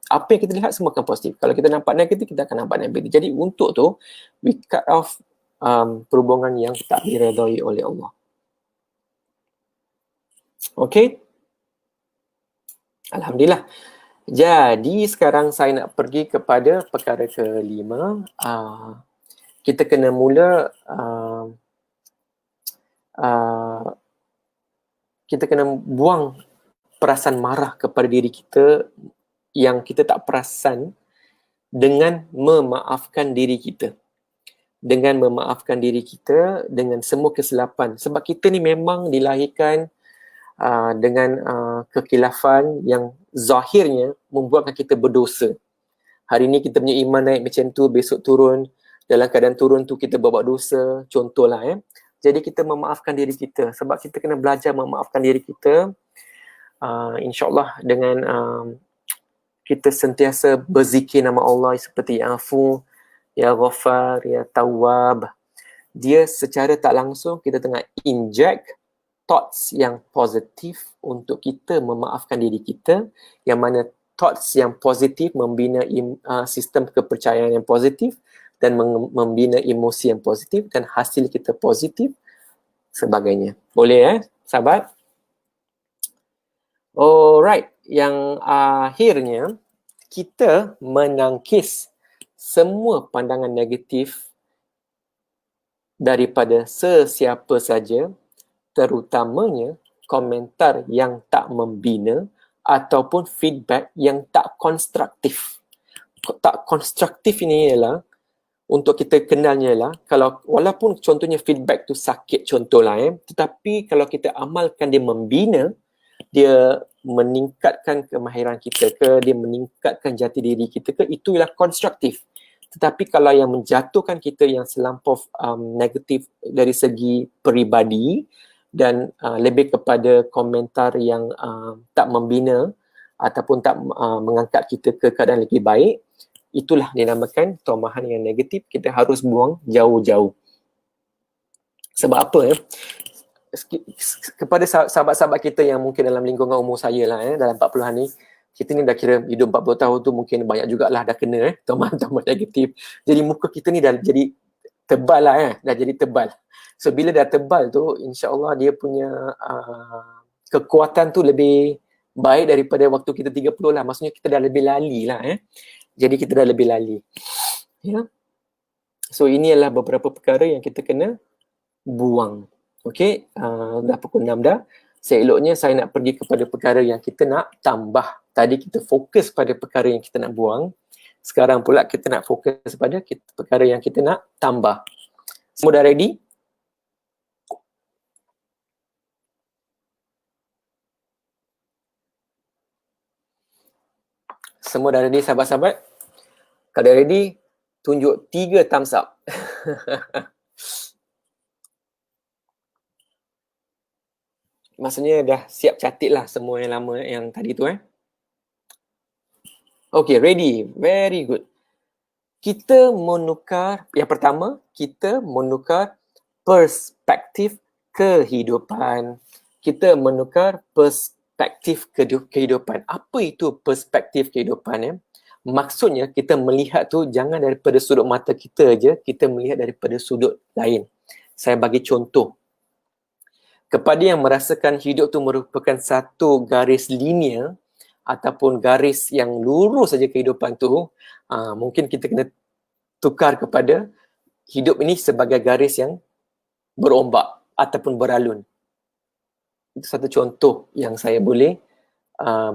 Apa yang kita lihat semua akan positif. Kalau kita nampak negatif, kita akan nampak negatif. Jadi untuk tu, we cut off perhubungan yang tak diredai oleh Allah. Okay? Alhamdulillah. Jadi sekarang saya nak pergi kepada perkara kelima. Kita kena mula kita kena buang perasaan marah kepada diri kita yang kita tak perasan dengan memaafkan diri kita. Dengan memaafkan diri kita dengan semua kesilapan. Sebab kita ni memang dilahirkan dengan kekilafan yang zahirnya membuatkan kita berdosa. Hari ni kita punya iman naik macam tu, besok turun. Dalam keadaan turun tu kita buat dosa, contohlah. Jadi kita memaafkan diri kita. Sebab kita kena belajar memaafkan diri kita. InsyaAllah dengan kita sentiasa berzikir nama Allah seperti Ya Afu, Ya Ghaffar, Ya Tawwab. Dia secara tak langsung kita tengah inject thoughts yang positif untuk kita memaafkan diri kita, yang mana thoughts yang positif membina sistem kepercayaan yang positif dan membina emosi yang positif dan hasil kita positif sebagainya. Boleh sahabat? Alright, yang akhirnya kita menangkis semua pandangan negatif daripada sesiapa saja, terutamanya komentar yang tak membina ataupun feedback yang tak konstruktif. Tak konstruktif ini ialah, untuk kita kenalnya ialah, kalau walaupun contohnya feedback tu sakit contohlah tetapi kalau kita amalkan dia membina, dia meningkatkan kemahiran kita ke, dia meningkatkan jati diri kita ke, itu ialah konstruktif. Tetapi kalau yang menjatuhkan kita yang selampau negatif dari segi peribadi dan lebih kepada komentar yang tak membina ataupun tak mengangkat kita ke keadaan lebih baik, itulah dinamakan tomahan yang negatif. Kita harus buang jauh-jauh. Sebab apa kepada sahabat-sahabat kita yang mungkin dalam lingkungan umur saya lah dalam 40-an ni, kita ni dah kira hidup 40 tahun tu mungkin banyak jugalah dah kena tomahan-tomahan negatif. Jadi muka kita ni dah jadi tebal lah dah jadi tebal. So bila dah tebal tu, insya-Allah dia punya kekuatan tu lebih baik daripada waktu kita 30 lah. Maksudnya kita dah lebih lali lah Jadi kita dah lebih lali. Ya. So ini adalah beberapa perkara yang kita kena buang. Okey, dah pukul 6 dah. Seeloknya saya nak pergi kepada perkara yang kita nak tambah. Tadi kita fokus pada perkara yang kita nak buang. Sekarang pula kita nak fokus pada perkara yang kita nak tambah. Semua dah ready? Semua dah ready sahabat-sahabat? Kalau dah ready, tunjuk 3 thumbs up. Maksudnya dah siap catit lah semua yang lama yang tadi tu Okay, ready. Very good. Kita menukar, yang pertama, kita menukar perspektif kehidupan. Kita menukar perspektif kehidupan. Apa itu perspektif kehidupan Maksudnya kita melihat tu jangan daripada sudut mata kita aja, kita melihat daripada sudut lain. Saya bagi contoh. Kepada yang merasakan hidup tu merupakan satu garis linear ataupun garis yang lurus saja kehidupan tu, mungkin kita kena tukar kepada hidup ini sebagai garis yang berombak ataupun beralun. Itu satu contoh yang saya boleh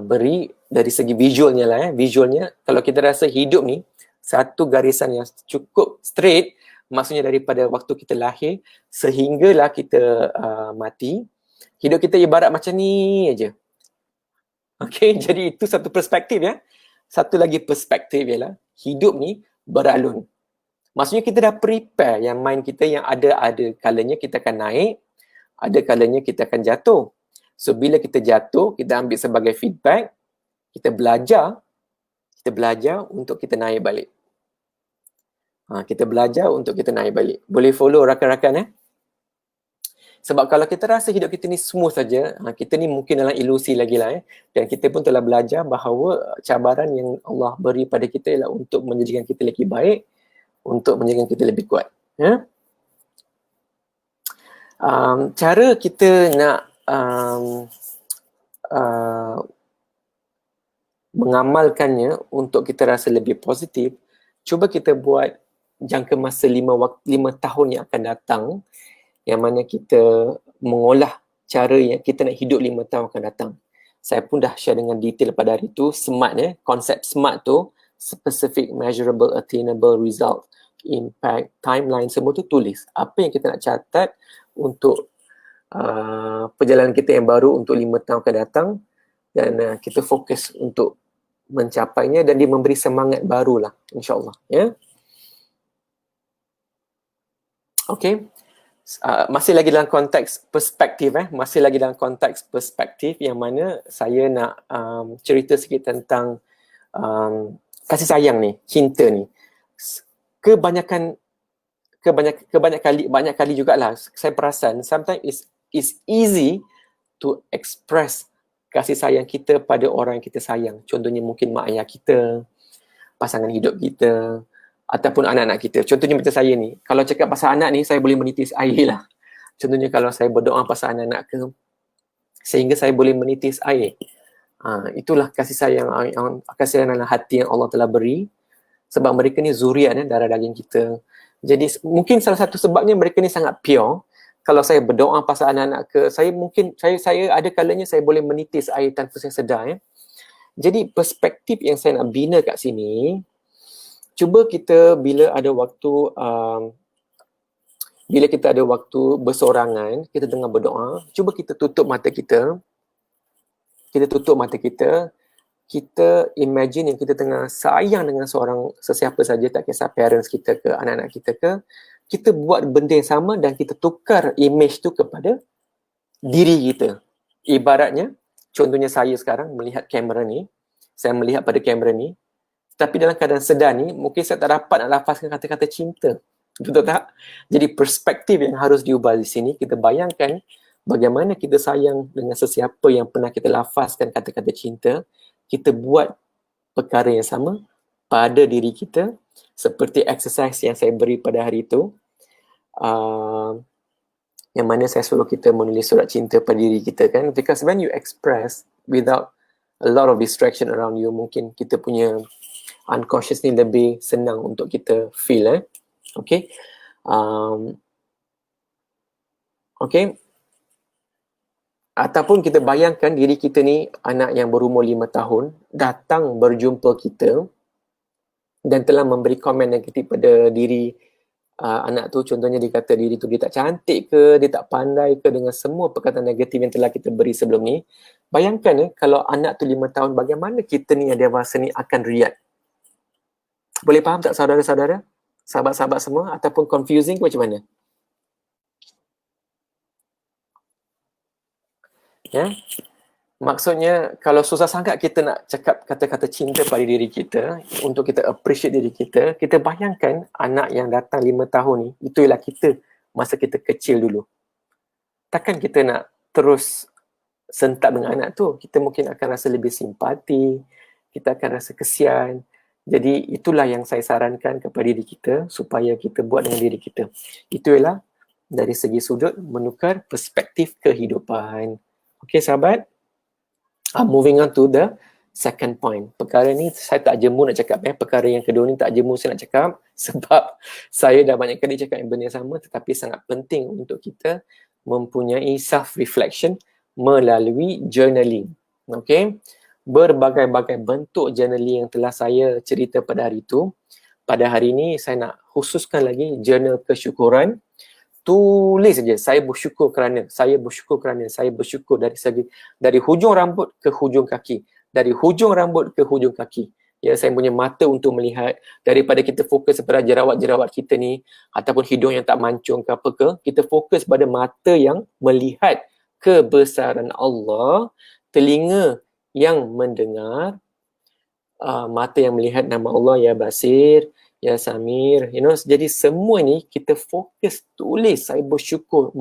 beri dari segi visualnya lah Visualnya, kalau kita rasa hidup ni satu garisan yang cukup straight, maksudnya daripada waktu kita lahir sehinggalah kita mati, hidup kita ibarat macam ni aja. Okay, jadi itu satu perspektif Satu lagi perspektif ialah hidup ni beralun. Maksudnya kita dah prepare yang mind kita yang ada kalanya kita akan naik, ada kalanya kita akan jatuh. So bila kita jatuh, kita ambil sebagai feedback, kita belajar untuk kita naik balik. Kita belajar untuk kita naik balik. Boleh follow rakan-rakan Sebab kalau kita rasa hidup kita ni smooth saja, kita ni mungkin dalam ilusi lagi lah Dan kita pun telah belajar bahawa cabaran yang Allah beri pada kita ialah untuk menjadikan kita lebih baik, untuk menjadikan kita lebih kuat. Cara kita nak mengamalkannya untuk kita rasa lebih positif, cuba kita buat jangka masa 5 tahun yang akan datang, yang mana kita mengolah cara yang kita nak hidup 5 tahun akan datang. Saya pun dah share dengan detail pada hari tu, SMART konsep SMART tu, specific, measurable, attainable, result, impact, timeline, semua tu tulis. Apa yang kita nak catat untuk perjalanan kita yang baru untuk 5 tahun akan datang, dan kita fokus untuk mencapainya, dan dia memberi semangat barulah, insyaAllah. Okay. Masih lagi dalam konteks perspektif masih lagi dalam konteks perspektif yang mana saya nak cerita sikit tentang kasih sayang ni, cinta ni. Kebanyak kali jugalah saya perasan sometimes it's easy to express kasih sayang kita pada orang yang kita sayang. Contohnya mungkin mak ayah kita, pasangan hidup kita, ataupun anak-anak kita. Contohnya macam saya ni, kalau cakap pasal anak ni, saya boleh menitis air lah. Contohnya kalau saya berdoa pasal anak-anak ke, sehingga saya boleh menitis air. Itulah kasih sayang dalam hati yang Allah telah beri. Sebab mereka ni zuriat darah daging kita. Jadi mungkin salah satu sebabnya mereka ni sangat pure. Kalau saya berdoa pasal anak-anak ke, saya ada kalanya saya boleh menitis air tanpa saya sedar. Jadi perspektif yang saya nak bina kat sini, cuba kita bila kita ada waktu bersorangan, kita tengah berdoa, cuba kita tutup mata kita. Kita imagine yang kita tengah sayang dengan sesiapa saja, tak kisah parents kita ke, anak-anak kita ke, kita buat benda yang sama dan kita tukar image tu kepada diri kita. Ibaratnya, contohnya saya sekarang melihat kamera ni, saya melihat pada kamera ni, tapi dalam keadaan sedar ni, mungkin saya tak dapat nak lafazkan kata-kata cinta. Betul tak? Jadi perspektif yang harus diubah di sini, kita bayangkan bagaimana kita sayang dengan sesiapa yang pernah kita lafazkan kata-kata cinta, kita buat perkara yang sama pada diri kita, seperti exercise yang saya beri pada hari itu, yang mana saya suruh kita menulis surat cinta pada diri kita kan, because when you express without a lot of distraction around you, mungkin kita punya unconscious ni lebih senang untuk kita feel. Okay. Okay. Ataupun kita bayangkan diri kita ni anak yang berumur 5 tahun datang berjumpa kita dan telah memberi komen negatif pada diri anak tu. Contohnya dia kata diri tu dia tak cantik ke, dia tak pandai ke, dengan semua perkataan negatif yang telah kita beri sebelum ni. Bayangkan kalau anak tu 5 tahun, bagaimana kita ni yang dewasa ni akan react. Boleh faham tak saudara-saudara? Sahabat-sahabat semua? Ataupun confusing ke macam mana? Ya, maksudnya kalau susah sangat kita nak cakap kata-kata cinta pada diri kita, untuk kita appreciate diri kita, kita bayangkan anak yang datang 5 tahun ni, itu ialah kita masa kita kecil dulu. Takkan kita nak terus sentap dengan anak tu, kita mungkin akan rasa lebih simpati, kita akan rasa kesian. Jadi itulah yang saya sarankan kepada diri kita supaya kita buat dengan diri kita. Itu ialah dari segi sudut menukar perspektif kehidupan. Okay sahabat, moving on to the second point. Perkara ni saya tak jemu nak cakap. Perkara yang kedua ni tak jemu saya nak cakap sebab saya dah banyak kali cakap yang benda yang sama, tetapi sangat penting untuk kita mempunyai self-reflection melalui journaling. Okay, berbagai-bagai bentuk journaling yang telah saya cerita pada hari itu. Pada hari ini saya nak khususkan lagi journal kesyukuran. Tulis saja, saya bersyukur kerana dari hujung rambut ke hujung kaki, dari hujung rambut ke hujung kaki. Ya, saya punya mata untuk melihat, daripada kita fokus pada jerawat-jerawat kita ni ataupun hidung yang tak mancung ke apa ke, kita fokus pada mata yang melihat kebesaran Allah, telinga yang mendengar, mata yang melihat nama Allah, ya Basir, ya Samir, jadi semua ni kita fokus tulis. Saya bersyukur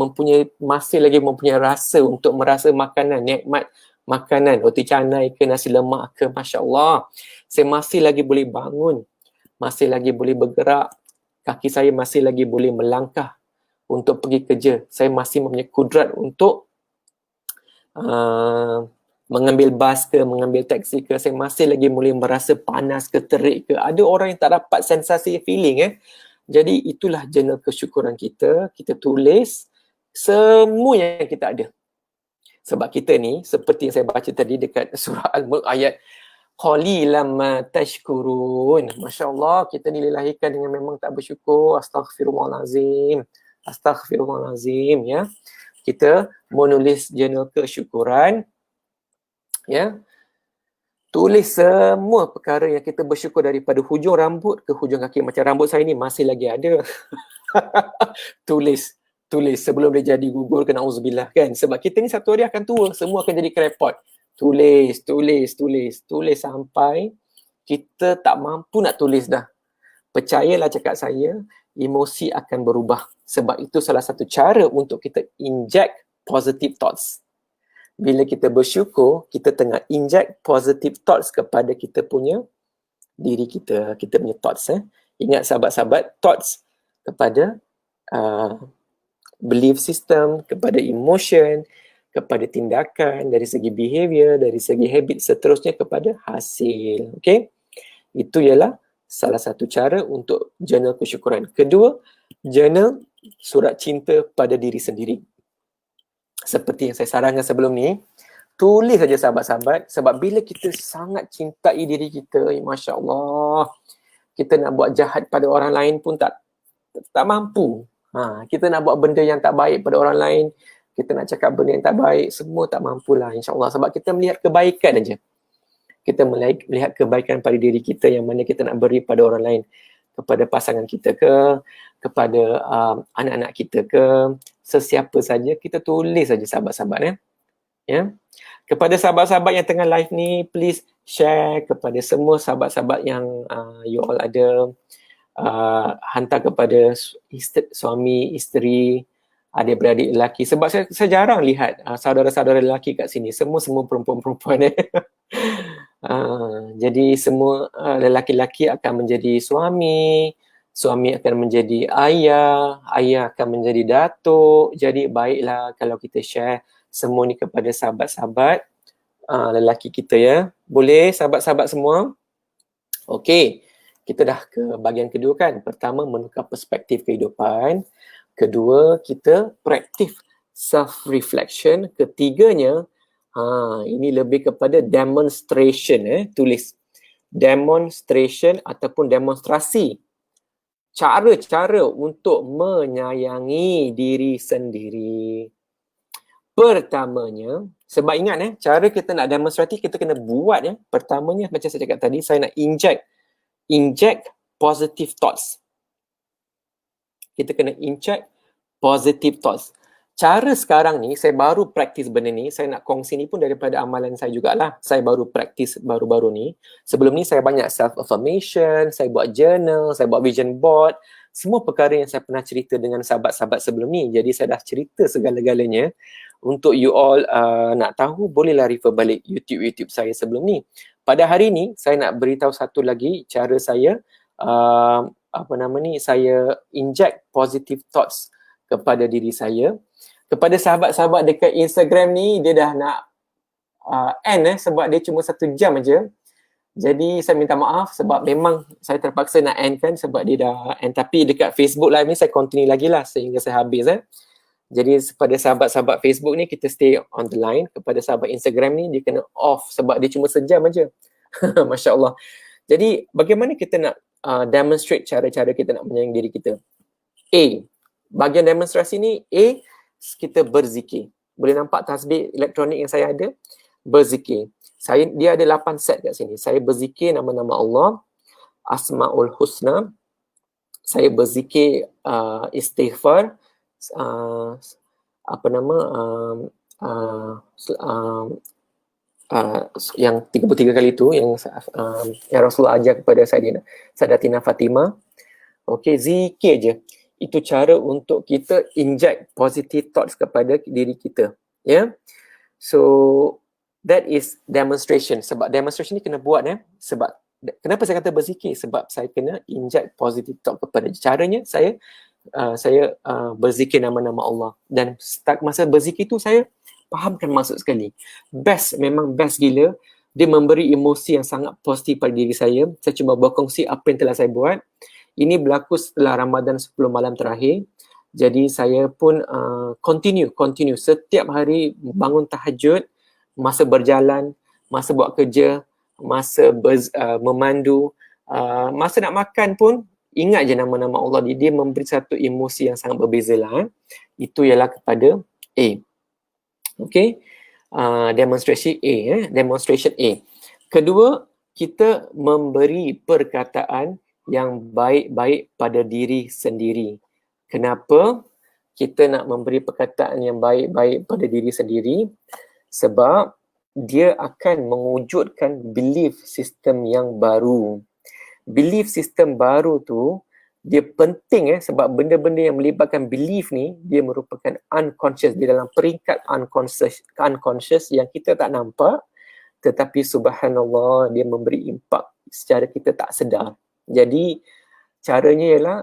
masih lagi mempunyai rasa untuk merasa makanan, nikmat makanan, roti canai ke nasi lemak ke, Masya Allah. Saya masih lagi boleh bangun, masih lagi boleh bergerak, kaki saya masih lagi boleh melangkah untuk pergi kerja. Saya masih mempunyai kudrat untuk mengambil bas ke, mengambil taksi ke, saya masih lagi boleh merasa panas ke, terik ke. Ada orang yang tak dapat sensasi feeling. Jadi itulah jurnal kesyukuran kita. Kita tulis semua yang kita ada. Sebab kita ni, seperti yang saya baca tadi dekat surah Al-Mulk ayat qalilan ma tashkurun. Masya Allah, kita ni dilahirkan dengan memang tak bersyukur. Astaghfirullahalazim. Astaghfirullahalazim, ya. Kita menulis jurnal kesyukuran. Ya, tulis semua perkara yang kita bersyukur daripada hujung rambut ke hujung kaki. Macam rambut saya ni masih lagi ada. tulis sebelum dia jadi gugur ke, na'udzubillah kan. Sebab kita ni satu hari akan tua, semua akan jadi krepot. Tulis sampai kita tak mampu nak tulis dah. Percayalah cakap saya, emosi akan berubah. Sebab itu salah satu cara untuk kita inject positive thoughts. Bila kita bersyukur, kita tengah inject positive thoughts kepada kita punya diri kita. Kita punya thoughts. Ingat sahabat-sahabat, thoughts kepada belief system, kepada emotion, kepada tindakan, dari segi behavior, dari segi habit, seterusnya kepada hasil. Okay? Itu ialah salah satu cara untuk journal kesyukuran. Kedua, journal surat cinta pada diri sendiri. Seperti yang saya sarankan sebelum ni, tulis saja sahabat-sahabat, sebab bila kita sangat cintai diri kita, Masya Allah, kita nak buat jahat pada orang lain pun tak mampu. Kita nak buat benda yang tak baik pada orang lain, kita nak cakap benda yang tak baik, semua tak mampulah, insya-Allah, sebab kita melihat kebaikan aja. Kita melihat kebaikan pada diri kita yang mana kita nak beri pada orang lain, kepada pasangan kita ke, kepada anak-anak kita ke, sesiapa saja, kita tulis saja sahabat-sahabat ya. Kepada sahabat-sahabat yang tengah live ni, please share kepada semua sahabat-sahabat yang you all ada, hantar kepada suami, isteri, adik-beradik lelaki, sebab saya jarang lihat saudara-saudara lelaki kat sini, semua perempuan-perempuan jadi semua lelaki-lelaki akan menjadi suami akan menjadi ayah akan menjadi datuk. Jadi baiklah kalau kita share semua ni kepada sahabat-sahabat lelaki kita ya. Boleh sahabat-sahabat semua? Okey, kita dah ke bahagian kedua kan. Pertama, menukar perspektif kehidupan. Kedua, kita praktis self-reflection. Ketiganya, ini lebih kepada demonstration, tulis demonstration ataupun demonstrasi cara-cara untuk menyayangi diri sendiri. Pertamanya, sebab ingat cara kita nak demonstrasi, kita kena buat Pertamanya macam saya cakap tadi, saya nak inject positive thoughts. Kita kena inject positive thoughts. Cara sekarang ni, saya baru praktis benda ni, saya nak kongsi ni pun daripada amalan saya jugalah. Saya baru praktis baru-baru ni. Sebelum ni saya banyak self-affirmation, saya buat journal, saya buat vision board. Semua perkara yang saya pernah cerita dengan sahabat-sahabat sebelum ni. Jadi saya dah cerita segala-galanya. Untuk you all nak tahu, bolehlah refer balik YouTube saya sebelum ni. Pada hari ni, saya nak beritahu satu lagi cara saya, saya inject positive thoughts kepada diri saya. Kepada sahabat-sahabat dekat Instagram ni, dia dah nak end sebab dia cuma 1 jam aja. Jadi saya minta maaf sebab memang saya terpaksa nak end kan sebab dia dah end. Tapi dekat Facebook live ni saya continue lagi lah sehingga saya habis. Jadi kepada sahabat-sahabat Facebook ni, kita stay on the line. Kepada sahabat Instagram ni, dia kena off sebab dia cuma sejam aja. Masya Allah. Jadi bagaimana kita nak demonstrate cara-cara kita nak menyayangi diri kita? A, bahagian demonstrasi ni, A, kita berzikir. Boleh nampak tasbih elektronik yang saya ada? Berzikir. Dia ada 8 set kat sini. Saya berzikir nama-nama Allah, Asmaul Husna. Saya berzikir istighfar, yang 33 kali tu yang Rasulullah ajar kepada Sayyidatina Fatimah. Okey, zikir je. Itu cara untuk kita inject positive thoughts kepada diri kita. Ya. So that is demonstration. Sebab demonstration ni kena buat sebab kenapa saya kata berzikir? Sebab saya kena inject positive thought kepada caranya. Saya berzikir nama-nama Allah, dan start masa berzikir tu saya fahamkan maksud sekali. Memang best gila. Dia memberi emosi yang sangat positif pada diri saya. Saya cuba berkongsi apa yang telah saya buat. Ini berlaku setelah Ramadan 10 malam terakhir. Jadi saya pun continue setiap hari bangun tahajud, masa berjalan, masa buat kerja, masa memandu, masa nak makan pun ingat je nama-nama Allah. Dia memberi satu emosi yang sangat berbeza lah. Itu ialah kepada A. Okay. Demonstration A. Demonstration A. Kedua, kita memberi perkataan yang baik-baik pada diri sendiri. Kenapa kita nak memberi perkataan yang baik-baik pada diri sendiri? Sebab dia akan mewujudkan belief system yang baru. Belief system baru tu dia penting sebab benda-benda yang melibatkan belief ni dia merupakan unconscious, di dalam peringkat unconscious yang kita tak nampak, tetapi subhanallah dia memberi impak secara kita tak sedar. Jadi caranya ialah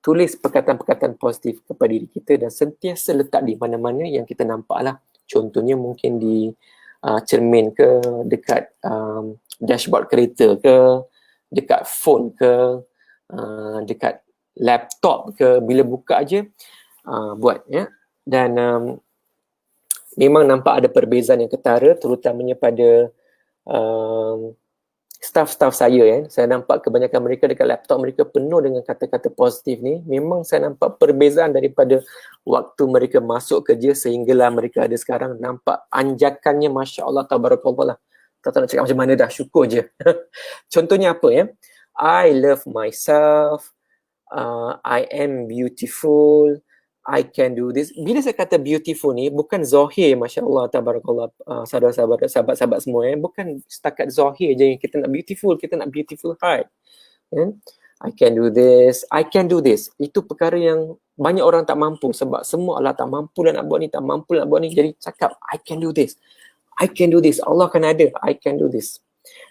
tulis perkataan-perkataan positif kepada diri kita dan sentiasa letak di mana-mana yang kita nampak lah. Contohnya mungkin di cermin ke, dekat dashboard kereta ke, dekat phone ke, dekat laptop ke, bila buka aje buat ya. Dan memang nampak ada perbezaan yang ketara, terutamanya pada staff-staff saya ya. Saya nampak kebanyakan mereka dekat laptop mereka penuh dengan kata-kata positif ni. Memang saya nampak perbezaan daripada waktu mereka masuk kerja sehinggalah mereka ada sekarang. Nampak anjakannya, Masya Allah, tabarakallah lah. Tak tahu nak cakap macam mana dah, syukur je. Contohnya apa ya? I love myself, I am beautiful, I can do this. Bila saya kata beautiful ni, bukan zahir, Masya Allah, tabarakallah, sahabat-sahabat semua bukan setakat zahir je yang kita nak beautiful, kita nak beautiful heart. I can do this, I can do this. Itu perkara yang banyak orang tak mampu, sebab semua Allah tak mampu lah nak buat ni, tak mampu nak buat ni. Jadi cakap, I can do this, I can do this. Allah akan ada, I can do this.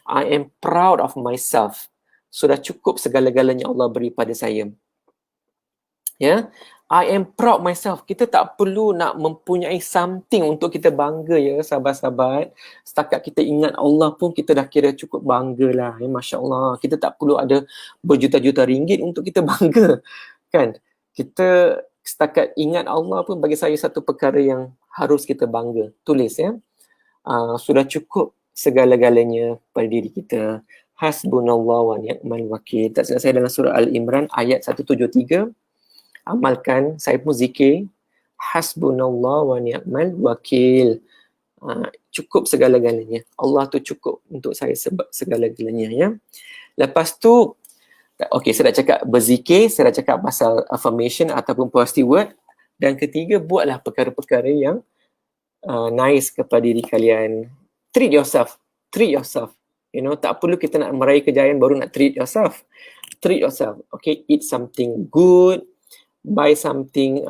I am proud of myself. Sudah cukup segala-galanya Allah beri pada saya. Ya, I am proud myself. Kita tak perlu nak mempunyai something untuk kita bangga ya sahabat-sahabat. Setakat kita ingat Allah pun kita dah kira cukup bangga lah. Ya, Masya Allah. Kita tak perlu ada berjuta-juta ringgit untuk kita bangga. Kan? Kita setakat ingat Allah pun bagi saya satu perkara yang harus kita bangga. Tulis ya. Sudah cukup segala-galanya pada diri kita. Hasbunallah wa ni'mal wakil. Tak silap saya dalam surah Al-Imran ayat 173. Amalkan, saya pun zikir. Hasbunallah wa ni'mal wakil. Cukup segala-galanya. Allah tu cukup untuk saya sebab segala-galanya ya. Lepas tu, okey, saya dah cakap berzikir, saya dah cakap pasal affirmation ataupun positive word. Dan ketiga, buatlah perkara-perkara yang nice kepada diri kalian. Treat yourself. Treat yourself. You know, tak perlu kita nak meraih kejayaan baru nak treat yourself. Treat yourself. Okay, eat something good. Buy something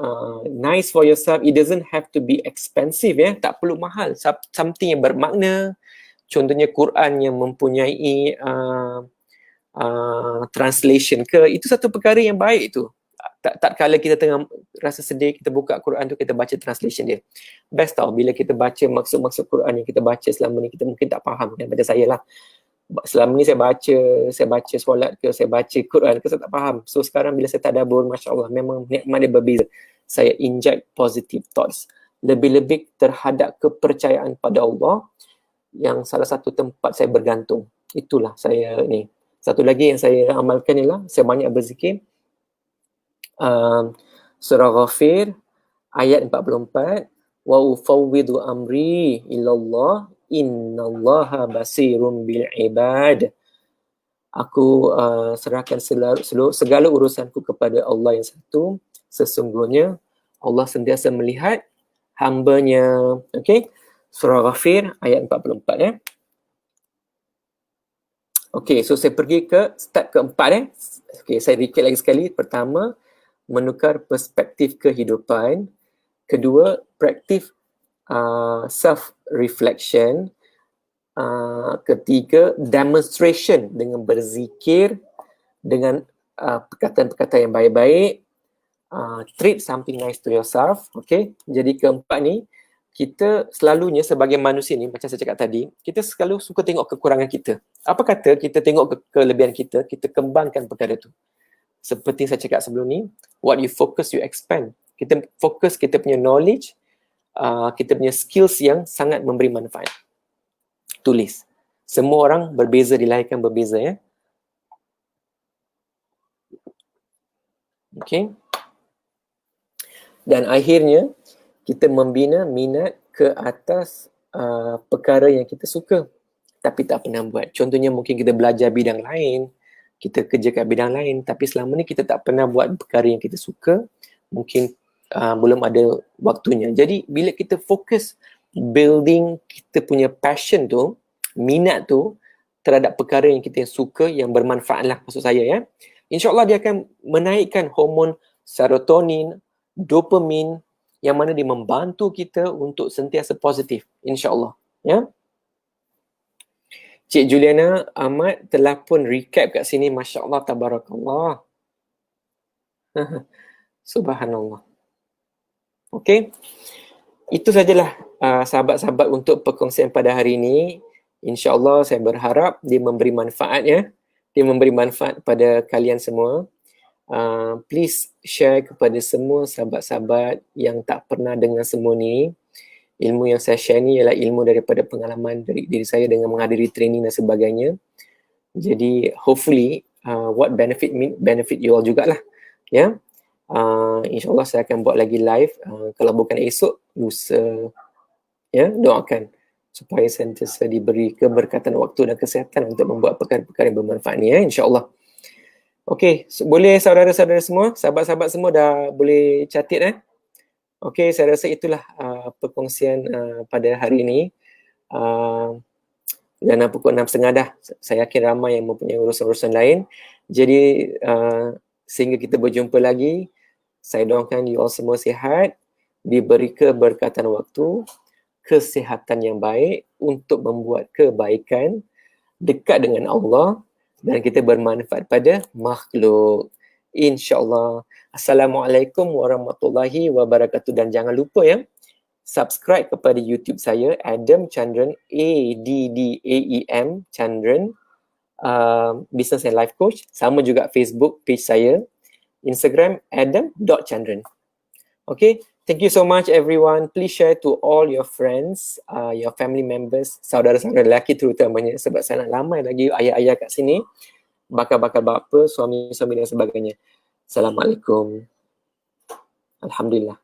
nice for yourself. It doesn't have to be expensive ya. Tak perlu mahal. Something yang bermakna. Contohnya Quran yang mempunyai translation ke. Itu satu perkara yang baik tu. Tak kala kita tengah rasa sedih, kita buka Quran tu, kita baca translation dia. Best tau bila kita baca maksud-maksud Quran yang kita baca selama ni, kita mungkin tak faham kan, macam saya lah. Selama ni saya baca solat ke, saya baca Quran ke, saya tak faham. So sekarang bila saya tadabbur, Masya Allah, memang nikmat dia berbeza. Saya inject positive thoughts. Lebih-lebih terhadap kepercayaan pada Allah yang salah satu tempat saya bergantung. Itulah saya ni. Satu lagi yang saya amalkan ialah saya banyak berzikir. Surah Ghafir ayat 44, wa ufawwidu amri ilallah innallaha basirum bil ibad. Aku serahkan segala urusanku kepada Allah yang satu. Sesungguhnya Allah sentiasa melihat hambanya. Okey, Surah Ghafir ayat 44 ya. Okey, so saya pergi ke step keempat Okey, saya recap lagi sekali. Pertama, menukar perspektif kehidupan. Kedua, praktis self-reflection. Ketiga, demonstration dengan berzikir, dengan perkataan-perkataan yang baik-baik. Treat something nice to yourself. Okay, jadi keempat ni, kita selalunya sebagai manusia ni, macam saya cakap tadi, kita selalu suka tengok kekurangan kita. Apa kata kita tengok kelebihan kita kembangkan perkara tu. Seperti saya cakap sebelum ni, what you focus, you expand. Kita fokus kita punya knowledge, kita punya skills yang sangat memberi manfaat. Tulis. Semua orang berbeza, dilahirkan berbeza ya. Okay. Dan akhirnya, kita membina minat ke atas perkara yang kita suka tapi tak pernah buat. Contohnya mungkin kita belajar bidang lain, kita kerja kat bidang lain, tapi selama ni kita tak pernah buat perkara yang kita suka, mungkin belum ada waktunya. Jadi bila kita fokus building kita punya passion tu, minat tu terhadap perkara yang kita suka, yang bermanfaat lah maksud saya ya, InsyaAllah dia akan menaikkan hormon serotonin, dopamin, yang mana dia membantu kita untuk sentiasa positif, InsyaAllah ya. Cik Juliana Ahmad telah pun recap kat sini. Masya Allah, tabarakallah. Subhanallah. Okey. Itu sajalah sahabat-sahabat untuk perkongsian pada hari ini. InsyaAllah saya berharap dia memberi manfaat ya. Dia memberi manfaat pada kalian semua. Please share kepada semua sahabat-sahabat yang tak pernah dengar semua ni. Ilmu yang saya share ni ialah ilmu daripada pengalaman dari diri saya dengan menghadiri training dan sebagainya. Jadi hopefully what benefit you all jugalah. Ya. InsyaAllah saya akan buat lagi live. Kalau bukan esok, lusa. Ya, doakan supaya sentiasa diberi keberkatan waktu dan kesihatan untuk membuat perkara-perkara yang bermanfaat ni ya, insyaAllah. Okey, boleh saudara-saudara semua, sahabat-sahabat semua dah boleh catat Okey, saya rasa itulah perkongsian pada hari ini. Dan pukul 6.30 dah. Saya yakin ramai yang mempunyai urusan-urusan lain. Jadi sehingga kita berjumpa lagi, saya doakan you all semua sihat, diberi keberkatan waktu, kesihatan yang baik untuk membuat kebaikan, dekat dengan Allah dan kita bermanfaat pada makhluk. InsyaAllah. Assalamualaikum warahmatullahi wabarakatuh. Dan jangan lupa ya, subscribe kepada YouTube saya, Adam Chandran, ADDAEM Chandran, Business and Life Coach. Sama juga Facebook page saya, Instagram adam.chandran. Okay, thank you so much everyone. Please share to all your friends, your family members, saudara-saudara lelaki terutamanya, sebab saya nak ramai lagi ayah-ayah kat sini, bakal-bakal bapa, suami-suami dan sebagainya. Assalamualaikum. Alhamdulillah.